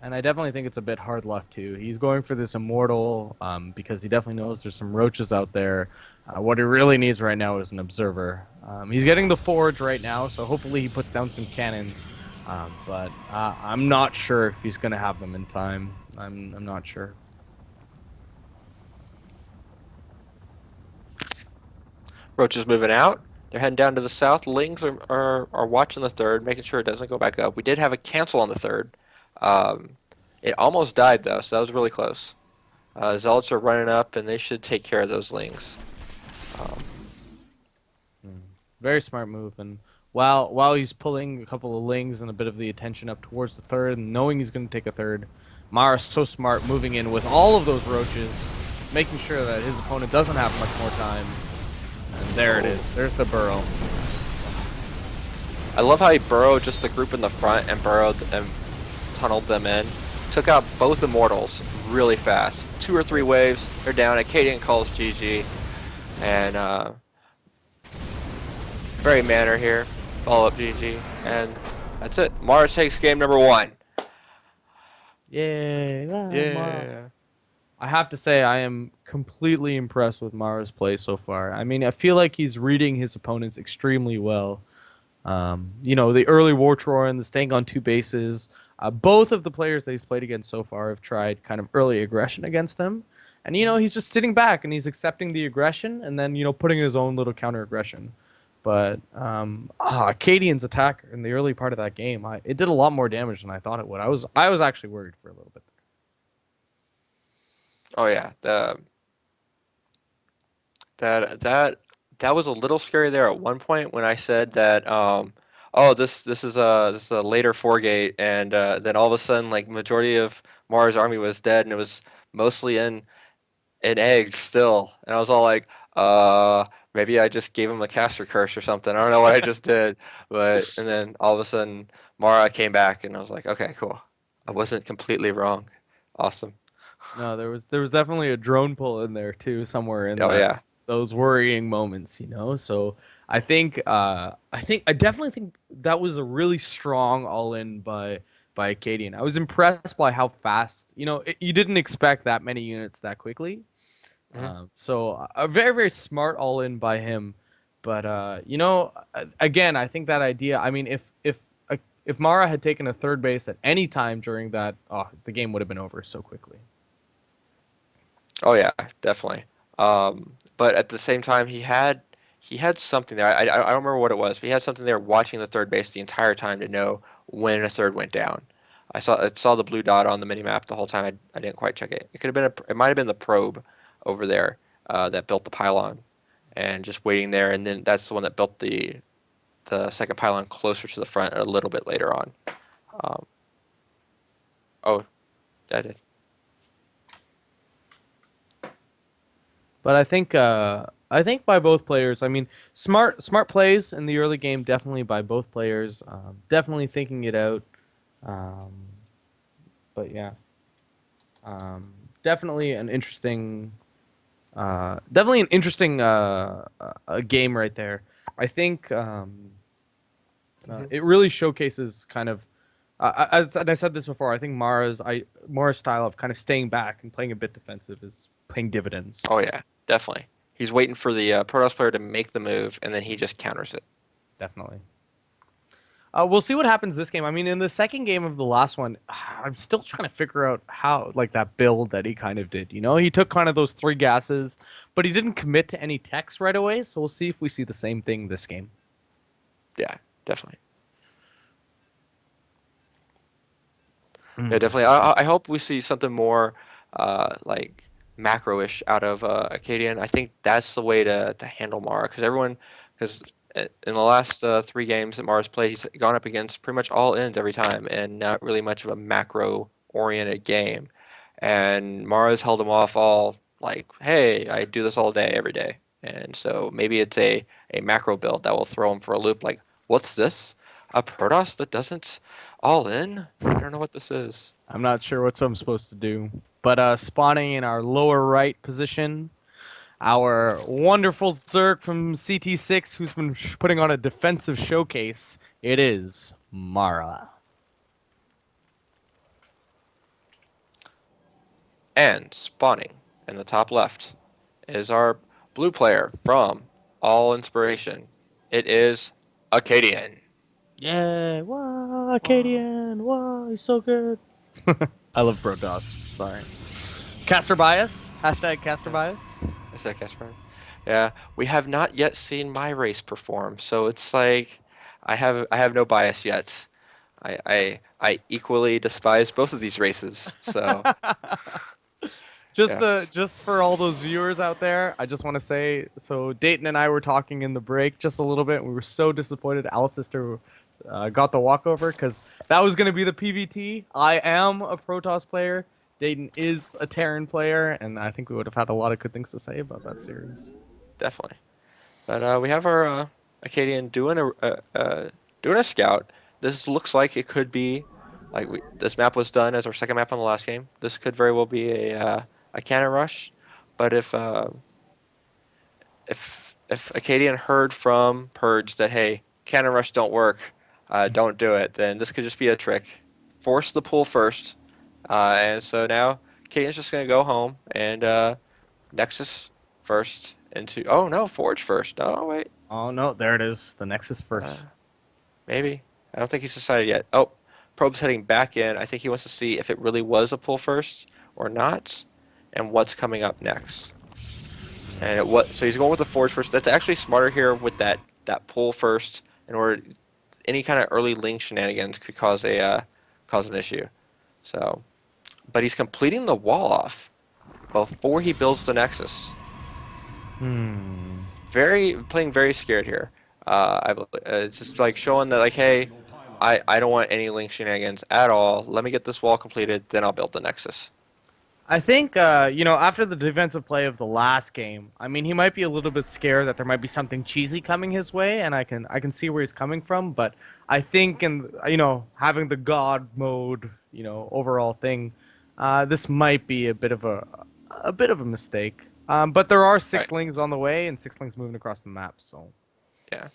And I definitely think it's a bit hard luck too. He's going for this immortal because he definitely knows there's some roaches out there. What he really needs right now is an observer. He's getting the forge right now, so hopefully he puts down some cannons. But I'm not sure if he's going to have them in time. I'm not sure. Roach is moving out. They're heading down to the south. Lings are watching the third, making sure it doesn't go back up. We did have a cancel on the third. Um, it almost died though, so that was really close. Zealots are running up, and they should take care of those Lings. Um, Very smart move. And while he's pulling a couple of lings and a bit of the attention up towards the third, and knowing he's going to take a third, Mara's so smart moving in with all of those roaches, making sure that his opponent doesn't have much more time. And there it is. There's the burrow. I love how he burrowed just the group in the front and burrowed and tunneled them in. Took out both Immortals really fast. 2 or 3 waves, they're down. Acadian calls GG. And very manner here. Follow up GG. And that's it. Mars takes game number 1. Yay! Mara. Yeah. I have to say, I am completely impressed with Mara's play so far. I mean, I feel like he's reading his opponents extremely well. The early War Troyan, the staying on 2 bases. Both of the players that he's played against so far have tried kind of early aggression against him. And, he's just sitting back and he's accepting the aggression and then, putting his own little counter aggression. But Acadian's attack in the early part of that game, it did a lot more damage than I thought it would. I was actually worried for a little bit. Oh yeah. That was a little scary there at one point when I said that this is a later 4-gate, and then all of a sudden like majority of Mara's army was dead and it was mostly in eggs still, and I was all like maybe I just gave him a caster curse or something. I don't know what I just did, and then all of a sudden Mara came back and I was like, okay, cool, I wasn't completely wrong. Awesome. No, there was definitely a drone pull in there too, somewhere in Oh yeah. those worrying moments, So I definitely think that was a really strong all in by Acadian. I was impressed by how fast. You didn't expect that many units that quickly. So a very very smart all in by him. But again, I think that idea. I mean, if Mara had taken a third base at any time during that, the game would have been over so quickly. Oh yeah, definitely. But at the same time, he had something there. I don't remember what it was, but he had something there watching the third base the entire time to know when a third went down. I saw the blue dot on the mini map the whole time. I didn't quite check it. It could have been it might have been the probe over there that built the pylon, and just waiting there. And then that's the one that built the second pylon closer to the front a little bit later on. Oh, I did. But I think by both players. I mean, smart plays in the early game, definitely by both players. Definitely thinking it out. Um, but yeah, definitely an interesting, a game right there. I think Mhm. it really showcases kind of, and I said this before. I think Mara's style of kind of staying back and playing a bit defensive is paying dividends. Oh yeah, definitely. He's waiting for the Protoss player to make the move, and then he just counters it. Definitely. We'll see what happens this game. I mean, in the second game of the last one, I'm still trying to figure out how, like, that build that he kind of did. You know, he took kind of those three gases, but he didn't commit to any techs right away. So we'll see if we see the same thing this game. Yeah, definitely. Yeah, Mm. definitely. I hope we see something more like macro-ish out of Acadian. I think that's the way to handle Mara because in the last three games that Mara's played, he's gone up against pretty much all ends every time and not really much of a macro-oriented game. And Mara's held him off all like, hey, I do this all day, every day. And so maybe it's a macro build that will throw him for a loop like, what's this? A Protoss that doesn't all in? I don't know what this is. I'm not sure what I'm supposed to do, but spawning in our lower right position, our wonderful Zerg from CT6, who's been putting on a defensive showcase. It is Mara. And spawning in the top left is our blue player from All Inspiration. It is Acadian. Yeah, wow, Acadian, wow, he's so good. I love Protoss. Sorry. Caster bias. Hashtag caster bias. Is that Casper? Yeah, we have not yet seen my race perform, so it's like I have no bias yet. I equally despise both of these races. So yes, Just for all those viewers out there, I just want to say, so Dayton and I were talking in the break just a little bit. And we were so disappointed Alice's sister got the walkover because that was going to be the PVT. I am a Protoss player. Dayton is a Terran player, and I think we would have had a lot of good things to say about that series. definitely. But we have our Acadian doing a scout. This looks like it could be like this map was done as our second map on the last game. This could very well be a cannon rush. But if Acadian heard from Purge that hey, cannon rush don't work, don't do it, then this could just be a trick. Force the pull first, and so now Acadian's just gonna go home and Nexus first into. Oh no, Forge first. Oh wait. Oh no, there it is. The Nexus Uh, first. maybe. I don't think he's decided yet. Oh, Probe's heading back in. I think he wants to see if it really was a pull first or not, and what's coming up next. And so he's going with the Forge first. That's actually smarter here with that pull first, in order any kind of early link shenanigans could cause an issue. So, but he's completing the wall off before he builds the Nexus. Hmm. Playing very scared here. It's just like showing that like, hey, I don't want any link shenanigans at all. Let me get this wall completed, then I'll build the Nexus. I think after the defensive play of the last game, I mean, he might be a little bit scared that there might be something cheesy coming his way, and I can see where he's coming from. But I think in having the God mode, overall thing, this might be a bit of a mistake. But there are Right. six lings on the way, and six lings moving across the map. So Yeah,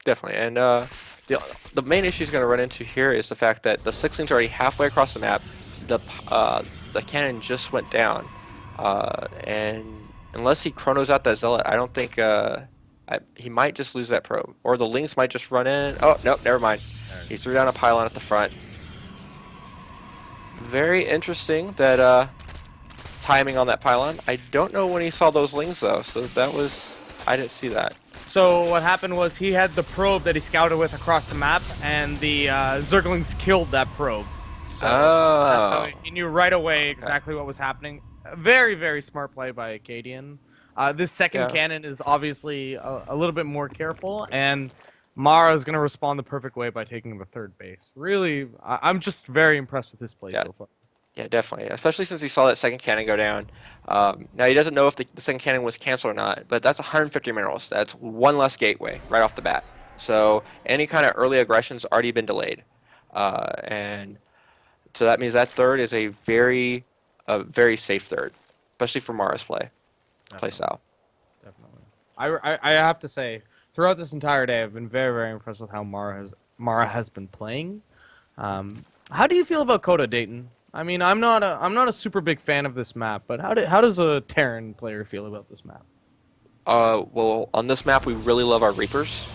definitely. And the main issue he's going to run into here is the fact that the sixlings are already halfway across the map. The cannon just went down, and unless he chronos out that zealot, I don't think he might just lose that probe, or the links might just run in. Oh nope, never mind. He threw down a pylon at the front. Very interesting that timing on that pylon. I don't know when he saw those lings though, so I didn't see that. So what happened was he had the probe that he scouted with across the map, and the Zerglings killed that probe. So that's how Oh, he knew right away okay. exactly what was happening. Very, very smart play by Acadian. This second Yeah, cannon is obviously a little bit more careful, and Mara is going to respond the perfect way by taking the third base. Really, I'm just very impressed with his play yeah, so far. yeah, definitely. Especially since he saw that second cannon go down. Now he doesn't know if the second cannon was canceled or not, but that's 150 minerals. That's one less gateway right off the bat. So any kind of early aggression's already been delayed, and so that means that third is a very safe third, especially for Mara's play Definitely, style. definitely. I have to say, throughout this entire day, I've been very, very impressed with how Mara has been playing. How do you feel about Coda, Dayton? I mean, I'm not a super big fan of this map, but how does a Terran player feel about this map? Well, on this map, we really love our Reapers,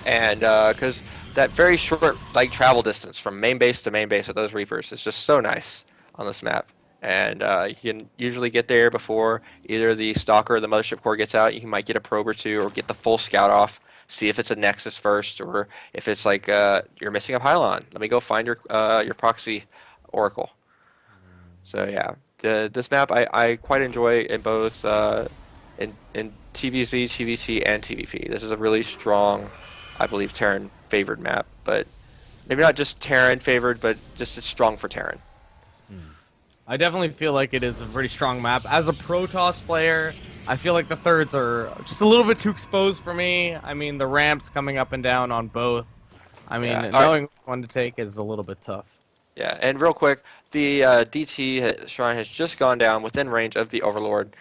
and because that very short like travel distance from main base to main base with those Reapers is just so nice on this map. And you can usually get there before either the Stalker or the Mothership Core gets out. You might get a probe or two, or get the full scout off, see if it's a Nexus first, or if it's like you're missing a pylon. Let me go find your proxy Oracle. So yeah, this map I quite enjoy in both in TVZ, TVC, and TVP. This is a really strong, I believe, Terran favored map, but maybe not just Terran favored, but just it's strong for Terran. I definitely feel like it is a pretty strong map. As a Protoss player, I feel like the thirds are just a little bit too exposed for me. I mean, the ramps coming up and down on both. I mean, Yeah, knowing which one to take is a little bit tough. yeah, and real quick, the Shrine has just gone down within range of the Overlord,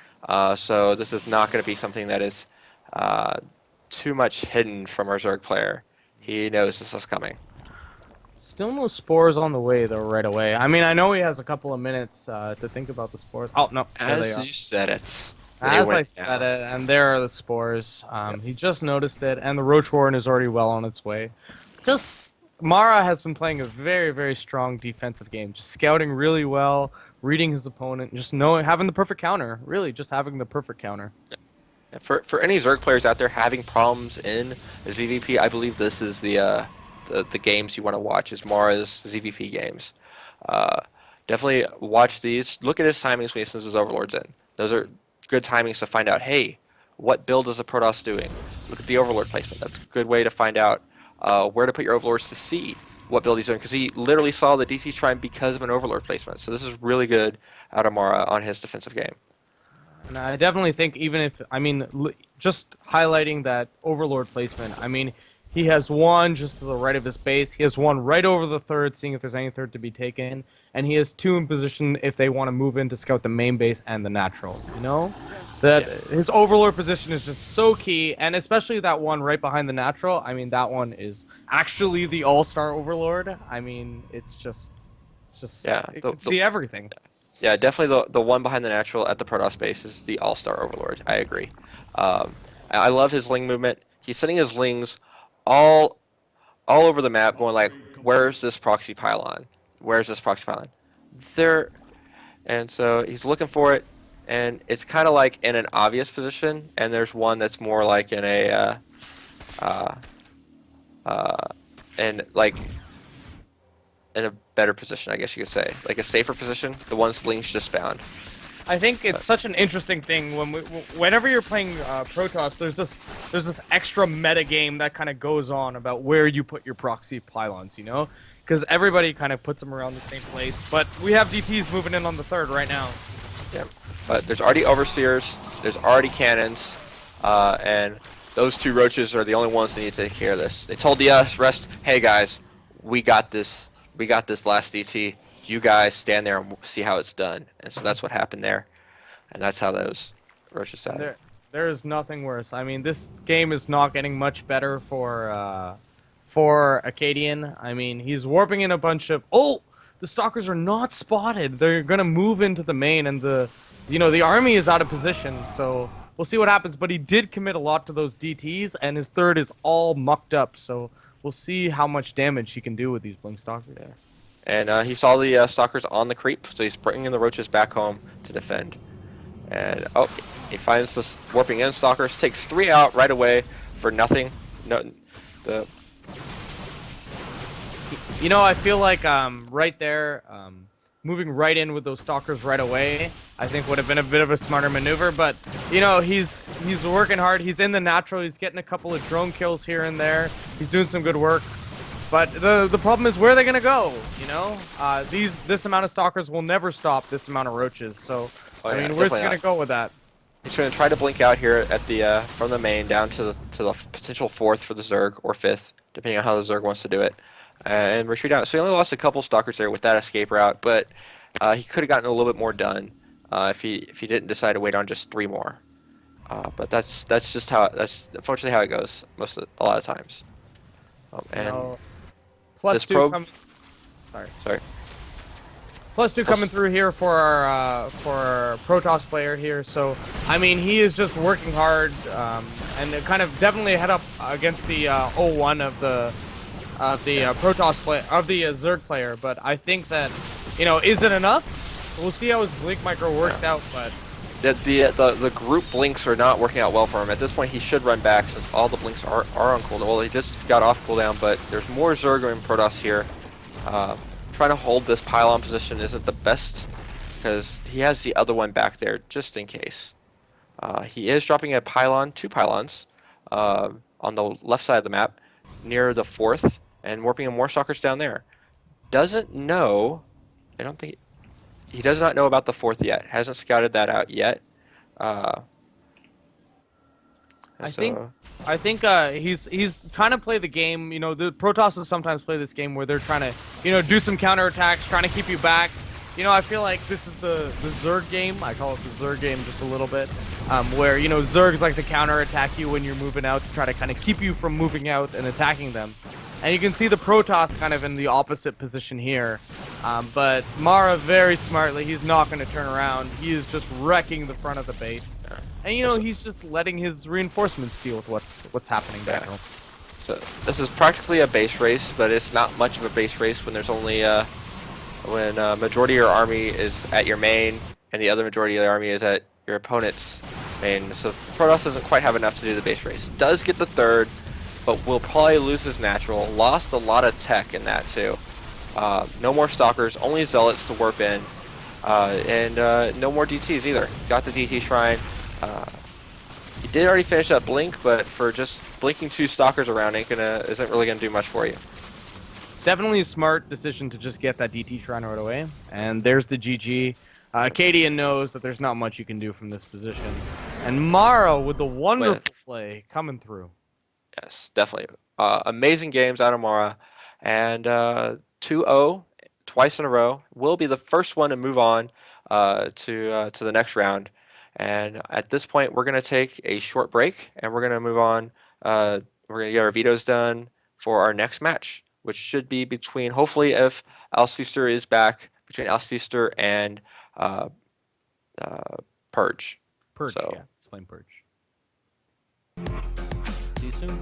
so this is not going to be something that is uh, too much hidden from our Zerg player. He knows this is coming. Still no spores on the way, though, right away. I mean, I know he has a couple of minutes to think about the spores. Oh, no, there they As are. you said it. They As I went said down. it, and there are the spores. He just noticed it, and the Roach Warren is already well on its way. Just Mara has been playing a very, very strong defensive game, just scouting really well, reading his opponent, just knowing, having the perfect counter. Really, just having the perfect counter. For any Zerg players out there having problems in ZVP, I believe this is the games you want to watch is Mara's ZVP games. Uh, Definitely watch these. Look at his timings when he sends his overlords in. Those are good timings to find out, hey, what build is the Protoss doing? Look at the overlord placement. That's a good way to find out where to put your overlords to see what build he's doing, because he literally saw the DT Shrine because of an overlord placement. So this is really good out of Mara on his defensive game. And I definitely think even if, I mean, just highlighting that Overlord placement, I mean, he has one just to the right of his base. He has one right over the third, seeing if there's any third to be taken. And he has two in position if they want to move in to scout the main base and the natural, you know? That his Overlord position is just so key, and especially that one right behind the natural. I mean, that one is actually the all-star Overlord. I mean, it's just Yeah, it can see everything. yeah, definitely the one behind the natural at the Protoss base is the All-Star Overlord. I agree. I love his Ling movement. He's sending his Lings all all over the map, going like, "Where's this proxy pylon? Where's this proxy pylon?" There, and so he's looking for it, and it's kind of like in an obvious position, and there's one that's more like in a uh, uh, and like in a better position, I guess you could say, like a safer position. The ones Lings just found. I think it's such an interesting thing whenever you're playing Protoss, there's this extra meta game that kind of goes on about where you put your proxy pylons, you know, because everybody kind of puts them around the same place. But we have DTs moving in on the third right now. Yeah, but there's already overseers, there's already cannons, and those two roaches are the only ones that need to take care of this. They told the rest, "Hey guys, we got this. We got this last DT. You guys stand there and see how it's done." And so that's what happened there, and that's how those roaches died. There is nothing worse. I mean, this game is not getting much better for Acadian. I mean, he's warping in a bunch of the stalkers are not spotted. They're gonna move into the main, and the army is out of position. So we'll see what happens. But he did commit a lot to those DTs, and his third is all mucked up. So we'll see how much damage he can do with these blink stalkers there. And he saw the stalkers on the creep, so he's bringing the roaches back home to defend. And he finds this warping in stalkers, takes 3 out right away for nothing. No, the I feel like right there, moving right in with those stalkers right away, I think would have been a bit of a smarter maneuver. But he's working hard. He's in the natural. He's getting a couple of drone kills here and there. He's doing some good work. But the problem is, where are they gonna go? This amount of stalkers will never stop this amount of roaches. So I mean, where's he gonna go with that? he's going to try to blink out here at the from the main down to the potential 4th for the Zerg, or 5th, depending on how the Zerg wants to do it, and retreat out. So he only lost a couple stalkers there with that escape route, but he could have gotten a little bit more done if he didn't decide to wait on just 3 more. But that's just how that's unfortunately how it goes a lot of times. You And know, plus this two probe, coming. Sorry. sorry, Plus two coming plus, through here for our Protoss player here. So I mean, he is just working hard and kind of definitely head up against the 0-1 of the Protoss play of the Zerg player. But I think that is it enough? We'll see how his Blink Micro works out. But the group blinks are not working out well for him. At this point, he should run back since all the blinks are on cooldown. Well, he just got off cooldown, but there's more Zerg and Protoss here. Trying to hold this pylon position isn't the best because he has the other one back there just in case. He is dropping a pylon, 2 pylons, on the left side of the map near the 4th and warping more stalkers down there. Doesn't know, I don't think, he does not know about the 4th yet. Hasn't scouted that out yet. I think So, he's kind of play the game. The Protosses sometimes play this game where they're trying to do some counterattacks, trying to keep you back. I feel like this is the Zerg game. I call it the Zerg game just a little bit, where Zergs like to counterattack you when you're moving out to try to kind of keep you from moving out and attacking them. And you can see the Protoss kind of in the opposite position here. But Mara very smartly, he's not going to turn around. He is just wrecking the front of the base. And he's just letting his reinforcements deal with what's happening back home. so this is practically a base race, but it's not much of a base race when there's only when majority of your army is at your main and the other majority of the army is at your opponent's main. So Protoss doesn't quite have enough to do the base race. Does get the 3rd, but will probably lose his natural. Lost a lot of tech in that too. No more stalkers, only zealots to warp in, and no more DTs either. Got the DT shrine. He did already finish that blink, but for just blinking 2 stalkers around isn't really gonna do much for you. Definitely a smart decision to just get that DT shrine right away. And there's the GG. Cadian knows that there's not much you can do from this position. And Mara with the wonderful play coming through. Yes, definitely. Amazing games out of Mara, and 2-0 twice in a row. Will be the first one to move on to the next round. And at this point, we're going to take a short break, and we're going to move on. We're going to get our vetoes done for our next match, which should be between, hopefully, if Alcester is back, between Alcester and Purge. Purge, So, yeah. Let's play Purge. See you soon.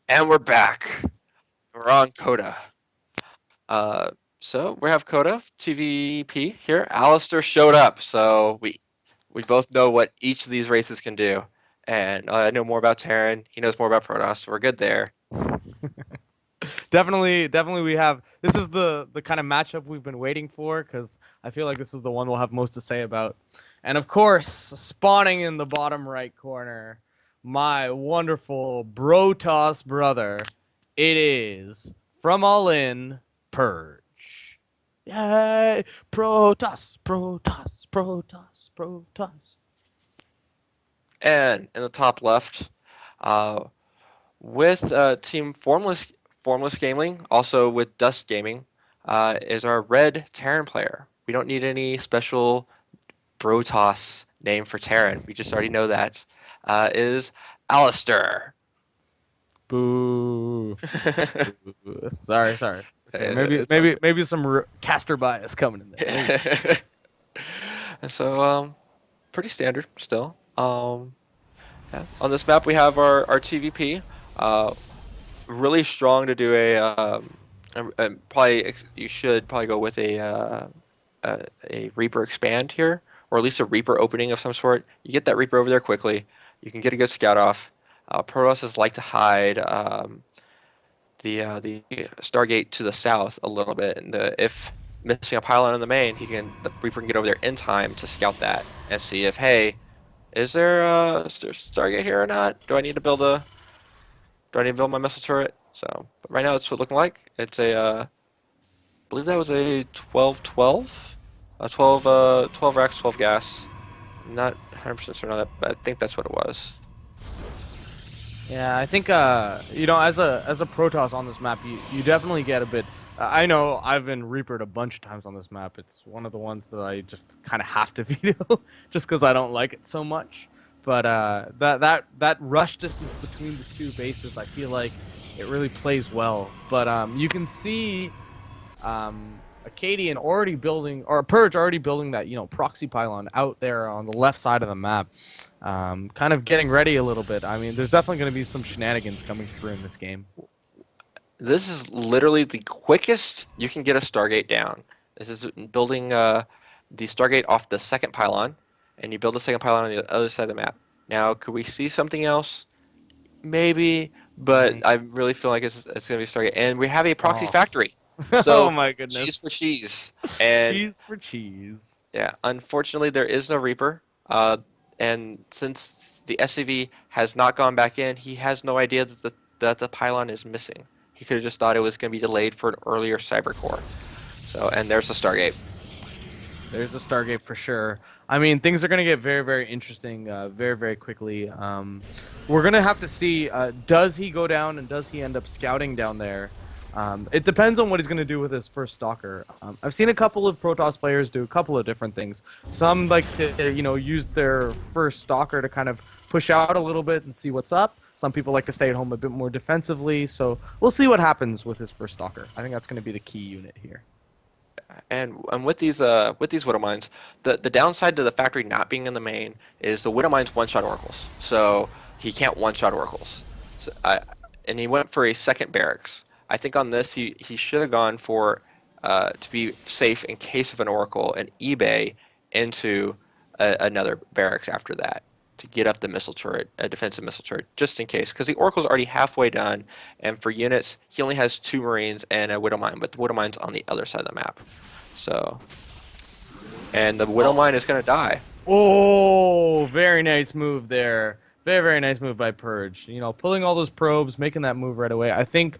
And we're back. We're on Coda. Uh, so we have Coda TVP here. Alistair showed up, so we both know what each of these races can do. And I know more about Terran. He knows more about Protoss. So we're good there. Definitely, we have. This is the kind of matchup we've been waiting for because I feel like this is the one we'll have most to say about. And of course, spawning in the bottom right corner, my wonderful Brotoss brother. It is from All In Purge. Yay! Protoss, Protoss, Protoss, Protoss. And in the top left, uh, with Team Formless Gaming, also with Dust Gaming, is our red Terran player. We don't need any special Protoss name for Terran. We just already know that. Is Alistair. Boo. Boo. Sorry. Okay, It's all good. maybe some caster bias coming in there. Maybe. So, pretty standard still. Yeah. On this map, we have our TVP. Uh, really strong to do and probably you should probably go with a Reaper expand here, or at least a Reaper opening of some sort. You get that Reaper over there quickly. You can get a good scout off. Protosses like to hide the Stargate to the south a little bit, and if missing a pylon in the Reaper can get over there in time to scout that and see if, hey, is there Stargate here or not? Do I need to build my missile turret? So, but right now it's what it's looking like. It's I believe that was a 12-12, 12 racks, 12 gas. Not 100% certain on that, but I think that's what it was. Yeah, I think as a Protoss on this map, you definitely get a bit. I know I've been Reapered a bunch of times on this map. It's one of the ones that I just kind of have to veto, just because I don't like it so much. But that rush distance between the two bases, I feel like it really plays well. But you can see Acadian already building, or Purge already building that proxy pylon out there on the left side of the map, kind of getting ready a little bit. I mean, there's definitely going to be some shenanigans coming through in this game. This is literally the quickest you can get a Stargate down. This is building the Stargate off the second pylon, and you build the second pylon on the other side of the map. Now, could we see something else? Maybe, but I really feel like it's going to be Stargate. And we have a proxy Oh, factory. oh So, my cheese for goodness, cheese. And cheese for cheese. yeah, unfortunately, there is no Reaper. And since the SCV has not gone back in, he has no idea that the pylon is missing. He could have just thought it was going to be delayed for an earlier cyber core. So, and there's the Stargate. There's the Stargate for sure. I mean, things are going to get very, very interesting very quickly. We're going to have to see, does he go down and does he end up scouting down there? It depends on what he's going to do with his first Stalker. I've seen a couple of Protoss players do a couple of different things. Some like to, use their first Stalker to kind of push out a little bit and see what's up. Some people like to stay at home a bit more defensively. So we'll see what happens with his first Stalker. I think that's going to be the key unit here. And with these Widow Mines, the downside to the factory not being in the main is the Widow Mines one-shot oracles. So he can't one-shot oracles. So and he went for a second barracks. I think on this he should have gone for to be safe in case of an oracle and eBay into another barracks after that to get up the missile turret, a defensive missile turret, just in case, because the oracle's already halfway done, and for units he only has 2 Marines and a Widow Mine, but the Widow Mine's on the other side of the map. So, and the Widow Mine is going to die. Oh, very nice move there. Very nice move by Purge. Pulling all those probes, making that move right away. I think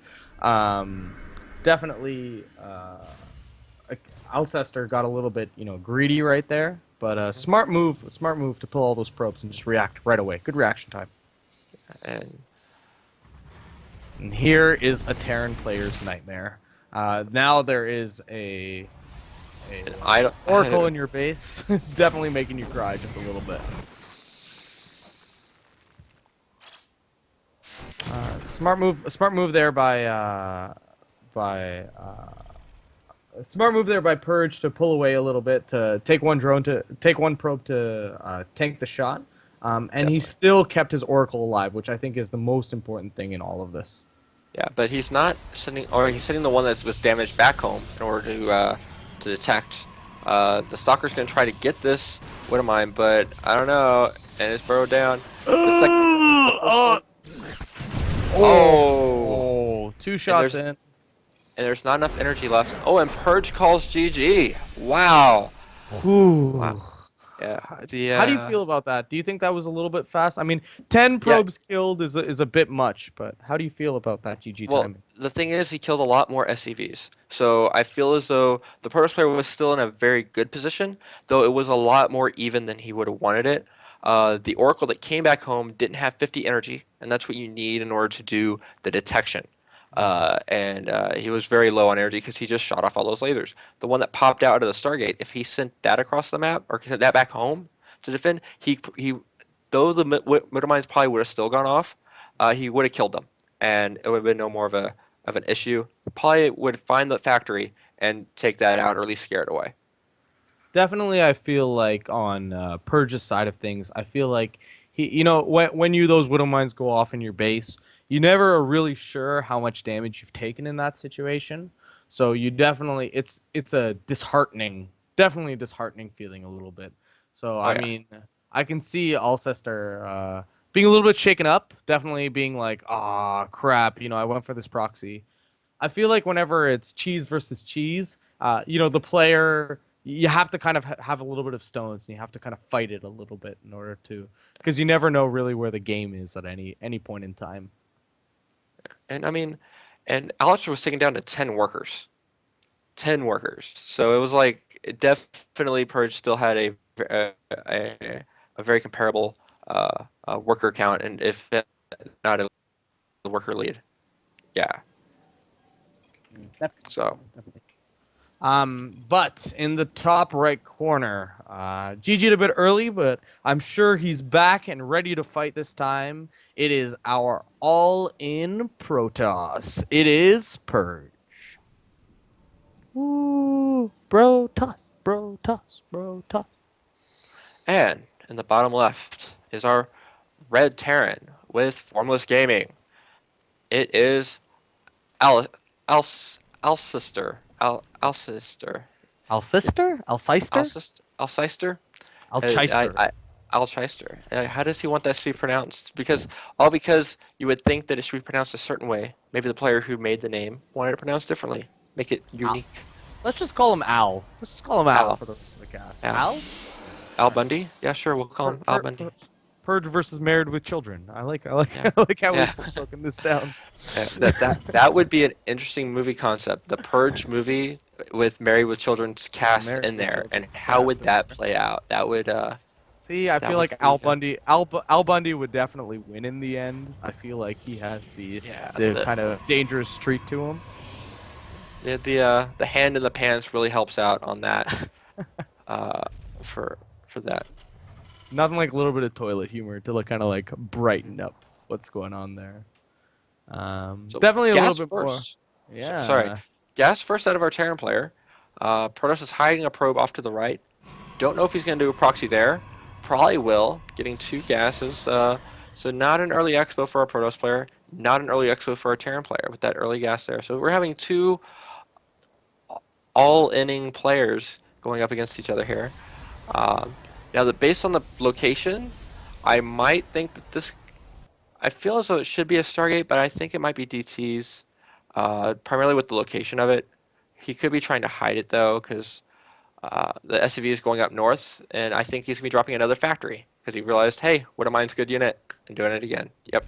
definitely Alcester got a little bit, greedy right there. But smart move to pull all those probes and just react right away. Good reaction time. And And here is a Terran player's nightmare. Now there is a I don't, Oracle in your base, definitely making you cry just a little bit. Smart move there smart move there by Purge to pull away a little bit, to take one probe to tank the shot, and he Definitely. still kept his Oracle alive, which I think is the most important thing in all of this. Yeah, but he's not sending, or he's sending the one that was damaged back home in order to detect. The Stalker's going to try to get this Widowmine, but I don't know, and it's burrowed down. The second, the first Oh, one, oh, two and shots in. there's not enough energy left. Oh, and Purge calls GG. Wow, wow, Whew. yeah. The How do you feel about that? Do you think that was a little bit fast? I mean, 10 yeah. probes killed is a bit much, but how do you feel about that GG Well, timing? the thing is, he killed a lot more SCVs. So I feel as though the Protoss player was still in a very good position, though it was a lot more even than he would have wanted it. The Oracle that came back home didn't have 50 energy, and that's what you need in order to do the detection. And he was very low on energy because he just shot off all those lasers. The one that popped out of the Stargate, if he sent that across the map or sent that back home to defend, he though the middle mines probably would have still gone off, he would have killed them, and it would have been no more of an issue. Probably would find the factory and take that out, or at least scare it away. Definitely, I feel like on Purge's side of things, I feel like when those widow mines go off in your base, you never are really sure how much damage you've taken in that situation. So you definitely it's a definitely a disheartening feeling a little bit. So Oh I yeah, mean, I can see Alcester being a little bit shaken up, definitely being like, ah, crap, I went for this proxy. I feel like whenever it's cheese versus cheese, the player you have to kind of have a little bit of stones and you have to kind of fight it a little bit in order to, because you never know really where the game is at any point in time. and I mean, and Alex was taken down to 10 workers. 10 workers. So it was like definitely Purge still had a very comparable worker count, and if not a worker lead. Yeah. Definitely, So definitely. But in the top right corner, GG'd a bit early, but I'm sure he's back and ready to fight this time. It is our all-in Protoss. It is Purge. Ooh, bro toss, bro toss, bro toss. and in the bottom left is our Red Terran with Formless Gaming. It is Al Al Alcester. Alcester. Alcester? Alcester? Alcester? Alchester. Alchester. How does he want that to be pronounced? Because you would think that it should be pronounced a certain way. Maybe the player who made the name wanted it pronounced differently. Make it Al. unique. Let's just call him Al. Let's just call him Al Al. for the rest of the cast. Al. Al? Al Alright. Bundy? Yeah, sure. We'll call him Al Bundy. Purge versus Married with Children. Yeah. I like how Yeah. we've broken this down. That would be an interesting movie concept. The Purge movie with Married with Children's cast Married in with there, and Children how cast would in that there. play out? See, I That feel would like be Al Bundy, Al Bundy would definitely win in the end. I feel like he has yeah, the kind of dangerous streak to him. the hand in the pants really helps out on that uh for that. Nothing like a little bit of toilet humor to like kind of like brighten up what's going on there. So Definitely a little gas bit more. first. Sorry, Yeah. gas first out of our Terran player. Protoss is hiding a probe off to the right. Don't know if he's going to do a proxy there. Probably will. Getting two gases. So not an early expo for our Protoss player. Not an early expo for our Terran player with that early gas there. So we're having two all-inning players going up against each other here. Now, based on the location, I might think that this. I feel as though it should be a Stargate, but I think it might be DT's, primarily with the location of it. He could be trying to hide it though, because the SCV is going up north, and I think he's gonna be dropping another factory because he realized, hey, what a mine's good unit, and doing it again. Yep.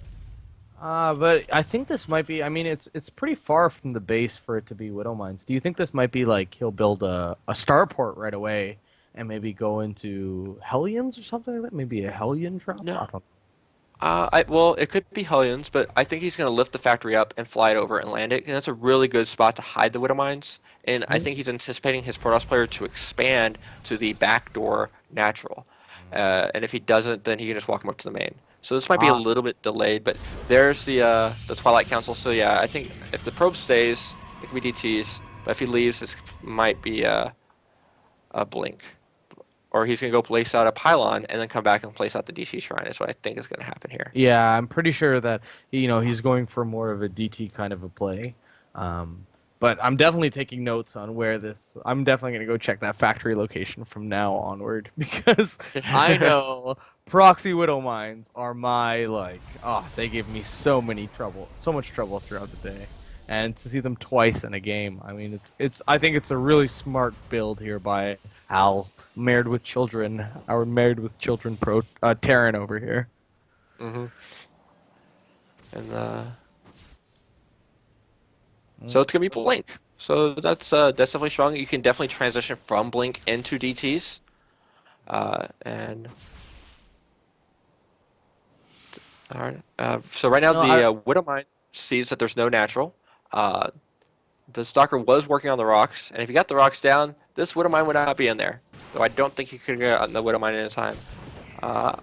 But I think this might be. I mean, it's pretty far from the base for it to be Widow Mines. Do you think this might be like he'll build a starport right away and maybe go into Hellions or something like that? Maybe a Hellion drop? No. I don't. Well, it could be Hellions, but I think he's going to lift the factory up and fly it over and land it, and that's a really good spot to hide the Widow Mines. And I think he's anticipating his Protoss player to expand to the backdoor natural. And if he doesn't, then he can just walk him up to the main. So this might be a Ah, little bit delayed, but there's the Twilight Council. So yeah, I think if the probe stays, it could be DTs. But if he leaves, this might be a blink. or he's going to go place out a pylon and then come back and place out the DT shrine. Is what I think is going to happen here. Yeah, I'm pretty sure that he's going for more of a DT kind of a play. Um, but I'm definitely taking notes on where this. I'm definitely going to go check that factory location from now onward because I know proxy widow mines are my like. Oh, they give me so much trouble throughout the day, and to see them twice in a game. I mean, it's. I think it's a really smart build here by Al, married with children. Our married with children pro Terran over here. hmm And so it's gonna be Blink. So that's definitely strong. You can definitely transition from Blink into DTs. And all right. So right now No, I, the Widowmine sees that there's no natural. Uh, the Stalker was working on the rocks, and if he got the rocks down, this Widowmine would not be in there. Though I don't think he could get on the Widowmine in time. Uh,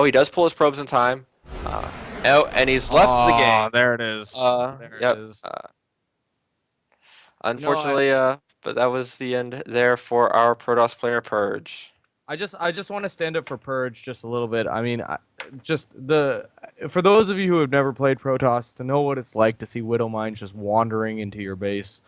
he does pull his probes in time. And he's left the game. Oh, there it is. There it Yep. is. No, Unfortunately, but that was the end there for our Protoss player Purge. I just want to stand up for Purge just a little bit. I mean, for those of you who have never played Protoss, to know what it's like to see Widow Mines just wandering into your base,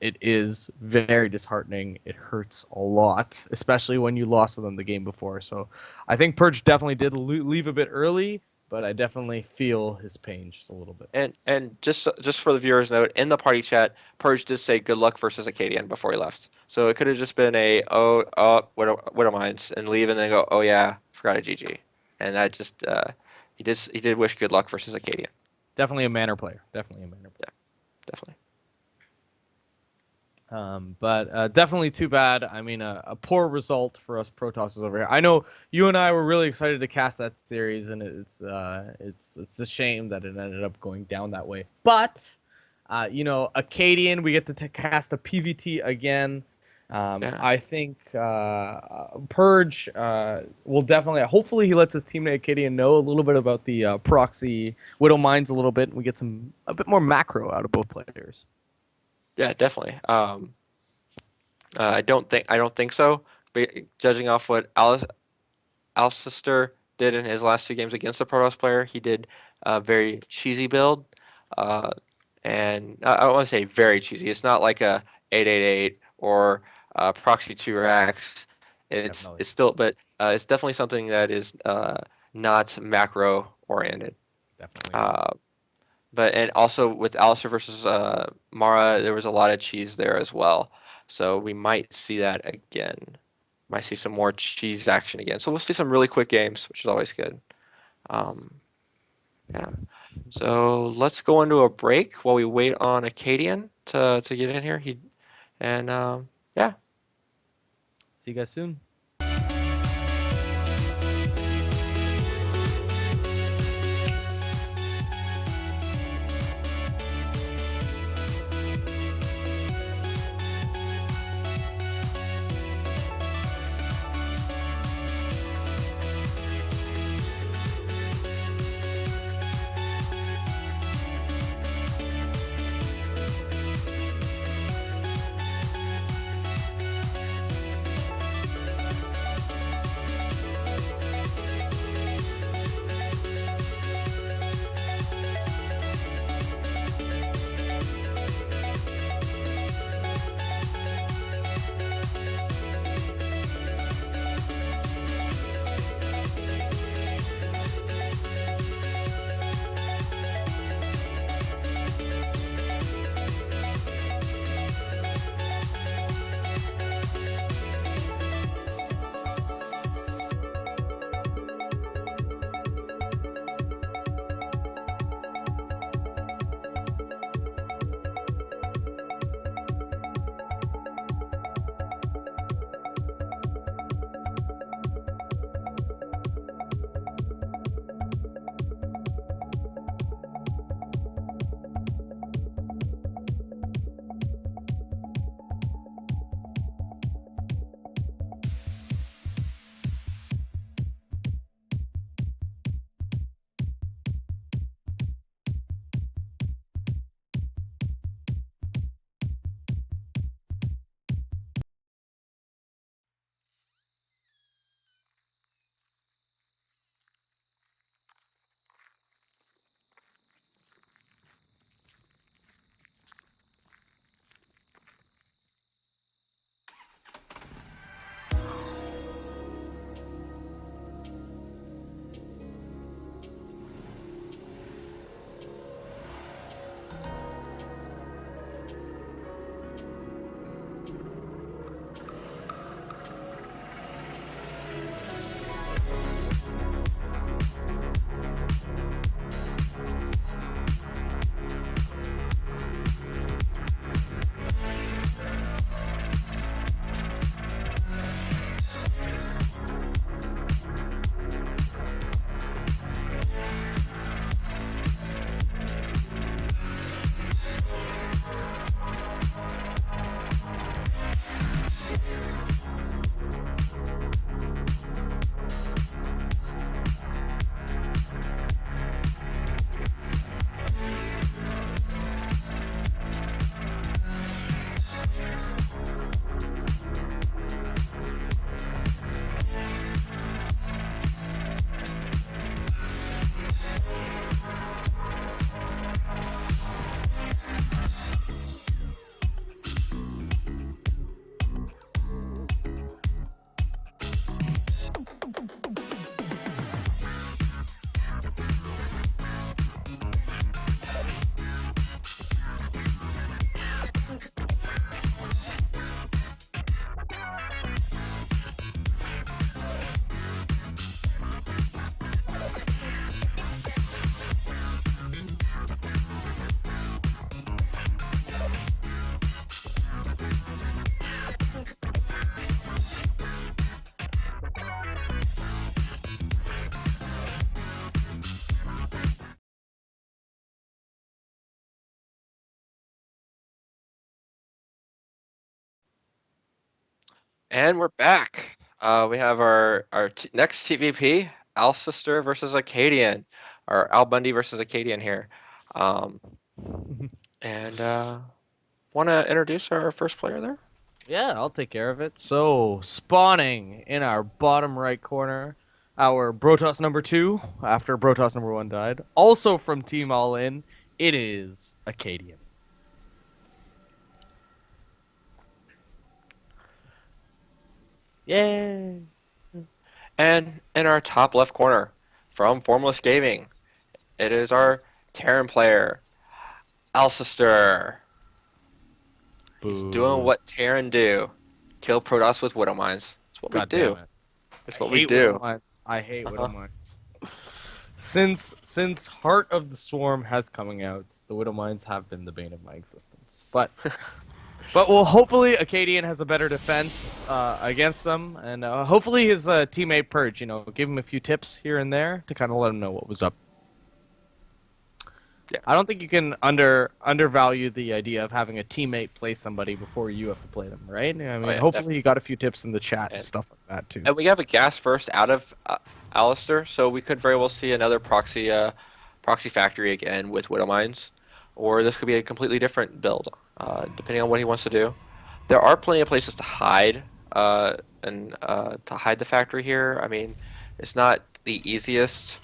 it is very disheartening. It hurts a lot, especially when you lost to them the game before. So, I think Purge definitely did leave a bit early, but I definitely feel his pain just a little bit. And just for the viewers' note, in the party chat, Purge did say good luck versus Acadian before he left. So it could have just been a Widow Mines and leave and then go, oh yeah, forgot a GG. And that just he did wish good luck versus Acadian. Definitely a manner player. Definitely a manner player. Definitely. But definitely too bad. I mean, a poor result for us Protosses over here. I know you and I were really excited to cast that series, and it's a shame that it ended up going down that way. But Acadian, we get to cast a PVT again. Yeah. I think Purge will definitely. Hopefully, he lets his teammate Acadian know a little bit about the proxy Widow Mines a little bit, and we get a bit more macro out of both players. Yeah, definitely. I don't think so. But judging off what Alcester did in his last two games against the Protoss player, he did a very cheesy build. And I don't want to say very cheesy. It's not like a 888 or proxy 2 racks. It's still, but it's definitely something that is not macro oriented. Definitely. And also with Alistair versus Mara, there was a lot of cheese there as well. So we might see that again. Might see some more cheese action again. So we'll see some really quick games, which is always good. Yeah. So let's go into a break while we wait on Acadian to get in here. Yeah. See you guys soon. And we're back. We have our next TVP, Alcester versus Acadian, or Al Bundy versus Acadian here. Um, and Want to introduce our first player there? Yeah, I'll take care of it. So, spawning in our bottom right corner, our Brotos number 2, after Brotos number 1 died. Also from Team All In, it is Acadian. Yay! And in our top left corner, from Formless Gaming, it is our Terran player, Alcester. He's doing Boo. what Terran do. Kill Protoss with Widow Mines. It's what we God damn do. it. It's I what we hate Widow do. Mines. I hate Widow Uh-huh. Mines. Since Heart of the Swarm has coming out, the Widow Mines have been the bane of my existence. But well, hopefully Acadian has a better defense against them, and hopefully his teammate Purge, give him a few tips here and there to kind of let him know what was up. Yeah. I don't think you can undervalue the idea of having a teammate play somebody before you have to play them, right? I mean, Oh yeah, hopefully you got a few tips in the chat and definitely. stuff like that too. And we have a gas first out of Alistair, so we could very well see another proxy factory again with Widow Mines, or this could be a completely different build, depending on what he wants to do. There are plenty of places to hide, and to hide the factory here. I mean, it's not the easiest,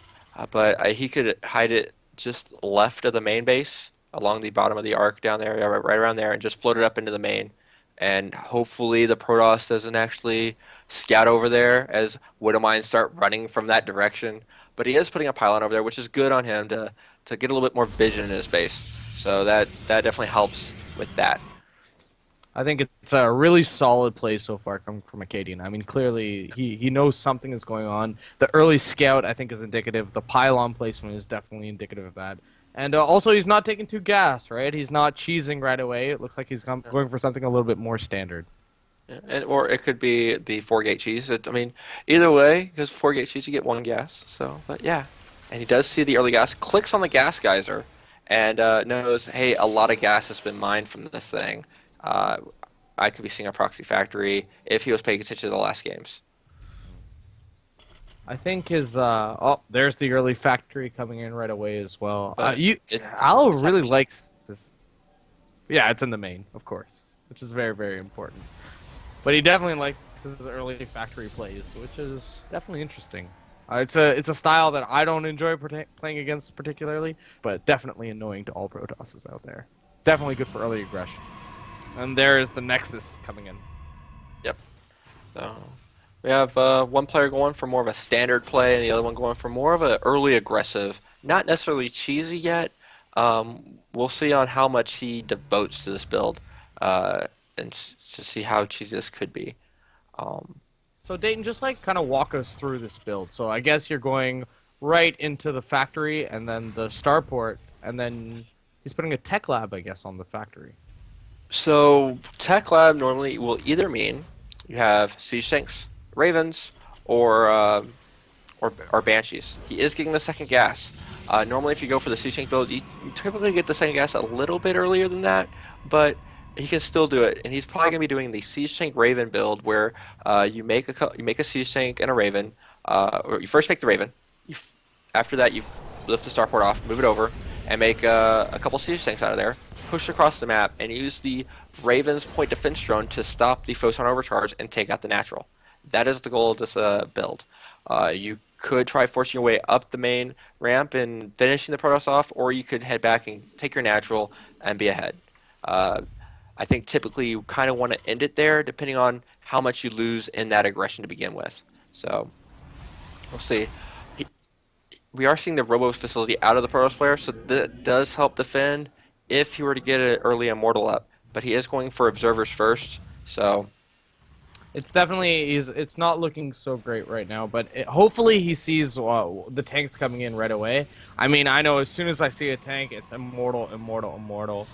but he could hide it just left of the main base, along the bottom of the arc down there, yeah, right around there, and just float it up into the main. And hopefully the Protoss doesn't actually scout over there as Widow Mines start running from that direction. But he is putting a pylon over there, which is good on him to get a little bit more vision in his base. So that definitely helps with that. I think it's a really solid play so far coming from Acadian. I mean, clearly he knows something is going on. The early scout, I think, is indicative. The pylon placement is definitely indicative of that. And also, he's not taking too gas, right? He's not cheesing right away. It looks like he's going for something a little bit more standard. Yeah, and or it could be the 4 gate cheese. I mean, either way, because 4 gate cheese you get 1 gas. So, but yeah, and he does see the early gas, clicks on the gas geyser, and knows, hey, a lot of gas has been mined from this thing. Uh, I could be seeing a proxy factory if he was paying attention to the last games. I think his there's the early factory coming in right away as well. But it's Al it's really happening. likes this. Yeah, it's in the main, of course, which is very, very important. But he definitely likes his early factory plays, which is definitely interesting. It's a style that I don't enjoy playing against particularly, but definitely annoying to all Protosses out there. Definitely good for early aggression. And there is the Nexus coming in. Yep. So we have one player going for more of a standard play, and the other one going for more of an early aggressive. Not necessarily cheesy yet. We'll see on how much he devotes to this build, to see how cheesy this could be. Um, So Dayton, just like kind of walk us through this build. So I guess you're going right into the factory and then the starport, and then he's putting a tech lab, I guess, on the factory. So Tech Lab normally will either mean you have Siege Tanks, Ravens, or Banshees. He is getting the second gas. Normally, if you go for the Siege Tank build, you typically get the second gas a little bit earlier than that, but he can still do it. And he's probably going to be doing the Siege Tank Raven build, where you make a Siege Tank and a Raven, or you first make the Raven. After that, you lift the starport off, move it over, and make a couple Siege Tanks out of there. Push across the map and use the Raven's point defense drone to stop the Photon overcharge and take out the natural. That is the goal of this build. You could try forcing your way up the main ramp and finishing the Protoss off, or you could head back and take your natural and be ahead. I think typically you kind of want to end it there, depending on how much you lose in that aggression to begin with. So we'll see. We are seeing the Robo's facility out of the Protoss player, so that does help defend if he were to get an early Immortal up. But he is going for Observers first, so It's definitely it's not looking so great right now, but hopefully he sees the tanks coming in right away. I mean, I know as soon as I see a tank, it's immortal, immortal, immortal.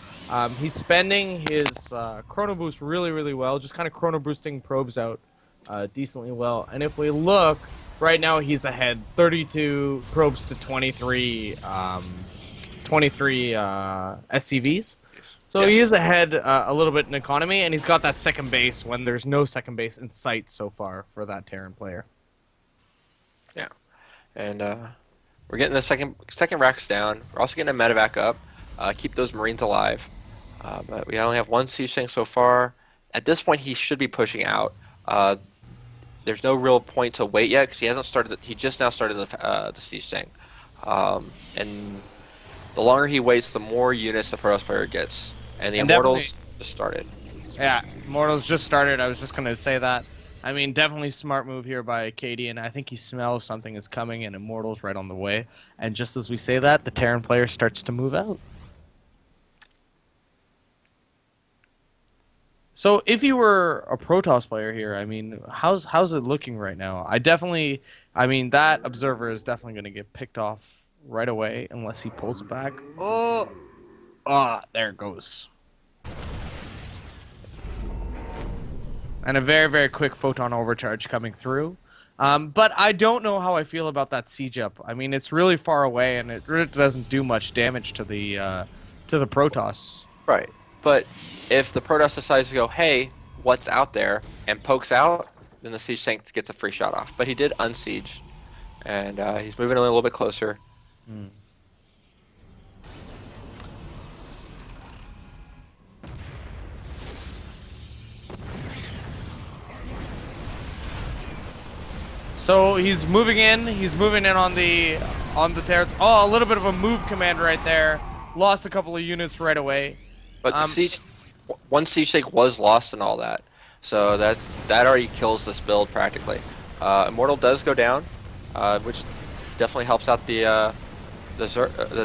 He's spending his chrono boost really, really well, just kind of chrono boosting probes out decently well. And if we look right now, he's ahead 32 probes to 23 SCVs. So he is ahead a little bit in economy, and he's got that second base when there's no second base in sight so far for that Terran player. Yeah, and we're getting the second racks down. We're also getting a medevac up. Keep those Marines alive. But we only have one siege tank so far. At this point, he should be pushing out. There's no real point to wait yet because he hasn't started. He just now started the siege tank, and the longer he waits, the more units the Protoss player gets. And the And Immortals just started. Yeah, Mortals just started. I was just gonna say that. I mean, definitely smart move here by Acadian. I think he smells something is coming, and Immortals right on the way. And just as we say that, the Terran player starts to move out. So, if you were a Protoss player here, I mean, how's it looking right now? I mean, that observer is definitely gonna get picked off right away unless he pulls it back. Oh, there it goes. And a very, very quick photon overcharge coming through. But I don't know how I feel about that siege up. I mean, it's really far away, and it really doesn't do much damage to the Protoss. Right. But if the Protoss decides to go, hey, what's out there, and pokes out, then the siege tank gets a free shot off. But he did unsiege, and he's moving a little bit closer. So he's moving in. He's moving in on the terrace. Oh, a little bit of a move command right there. Lost a couple of units right away. But the siege, one siege tank was lost and all that, so that already kills this build practically. Immortal does go down, which definitely helps out the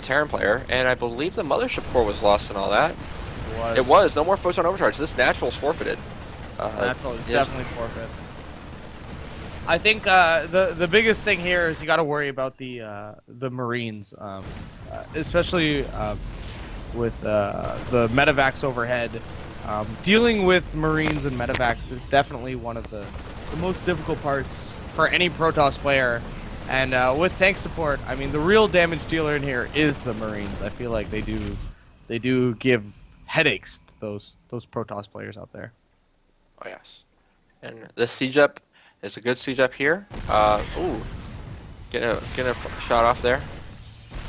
Terran player, and I believe the Mothership core was lost and all that. It was no more photon overcharge. This natural's forfeited. Natural is definitely forfeit. I think the biggest thing here is you got to worry about the Marines, especially with the medevacs overhead. Dealing with Marines and medevacs is definitely one of the most difficult parts for any Protoss player. And with tank support, I mean, the real damage dealer in here is the Marines. I feel like they do give headaches to those Protoss players out there. Oh yes, and the siege up is a good siege up here. Ooh, get a shot off there.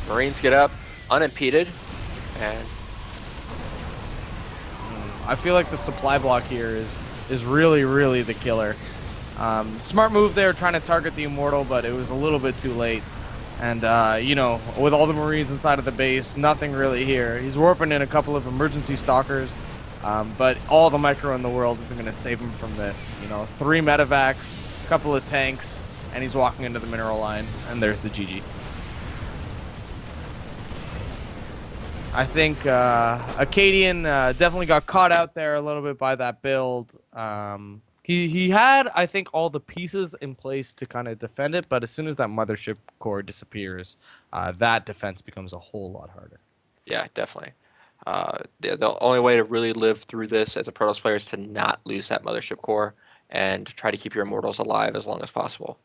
Marines get up unimpeded, and I feel like the supply block here is really the killer. Smart move there, trying to target the Immortal, but it was a little bit too late. And you know, with all the Marines inside of the base, nothing really here. He's warping in a couple of emergency stalkers, but all the micro in the world isn't going to save him from this. You know, 3 medevacs, a couple of tanks, and he's walking into the mineral line, and there's the GG. I think Acadian definitely got caught out there a little bit by that build. He had, I think, all the pieces in place to kind of defend it, but as soon as that mothership core disappears, that defense becomes a whole lot harder. yeah, definitely. The only way to really live through this as a Protoss player is to not lose that mothership core and try to keep your Immortals alive as long as possible.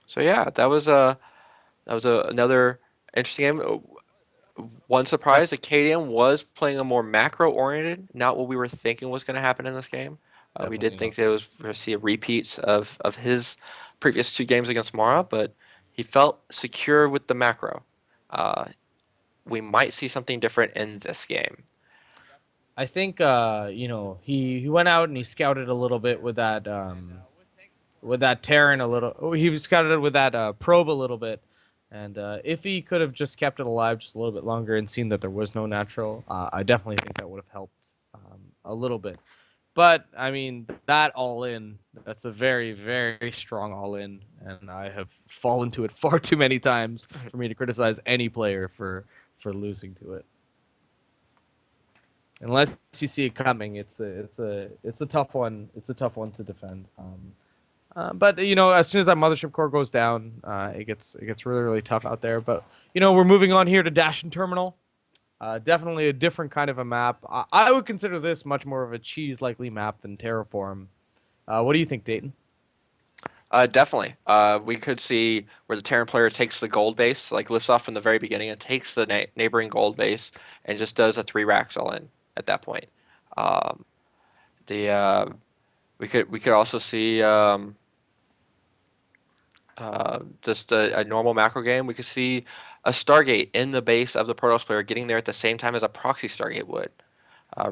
So yeah, that was another interesting game. One surprise, Acadian was playing a more macro-oriented, not what we were thinking was going to happen in this game. We did think that it was going to see a repeat of his previous 2 games against Mara, but he felt secure with the macro. We might see something different in this game. I think you know, he went out and he scouted a little bit with that Terran a little. He scouted it with that probe a little bit, and if he could have just kept it alive just a little bit longer and seen that there was no natural, I definitely think that would have helped a little bit. But I mean, that all in, that's a very strong all in, and I have fallen to it far too many times for me to criticize any player for losing to it. Unless you see it coming, it's a tough one. It's a tough one to defend. But you know, as soon as that mothership core goes down, it gets really tough out there. But you know, we're moving on here to Dash and Terminal. Definitely a different kind of a map. I would consider this much more of a cheese likely map than Terraform. What do you think, Dayton? Definitely. We could see where the Terran player takes the gold base, like lifts off from the very beginning and takes the neighboring gold base and just does a 3 racks all in at that point. Um, the we could also see just a normal macro game. We could see a Stargate in the base of the Protoss player getting there at the same time as a proxy Stargate would.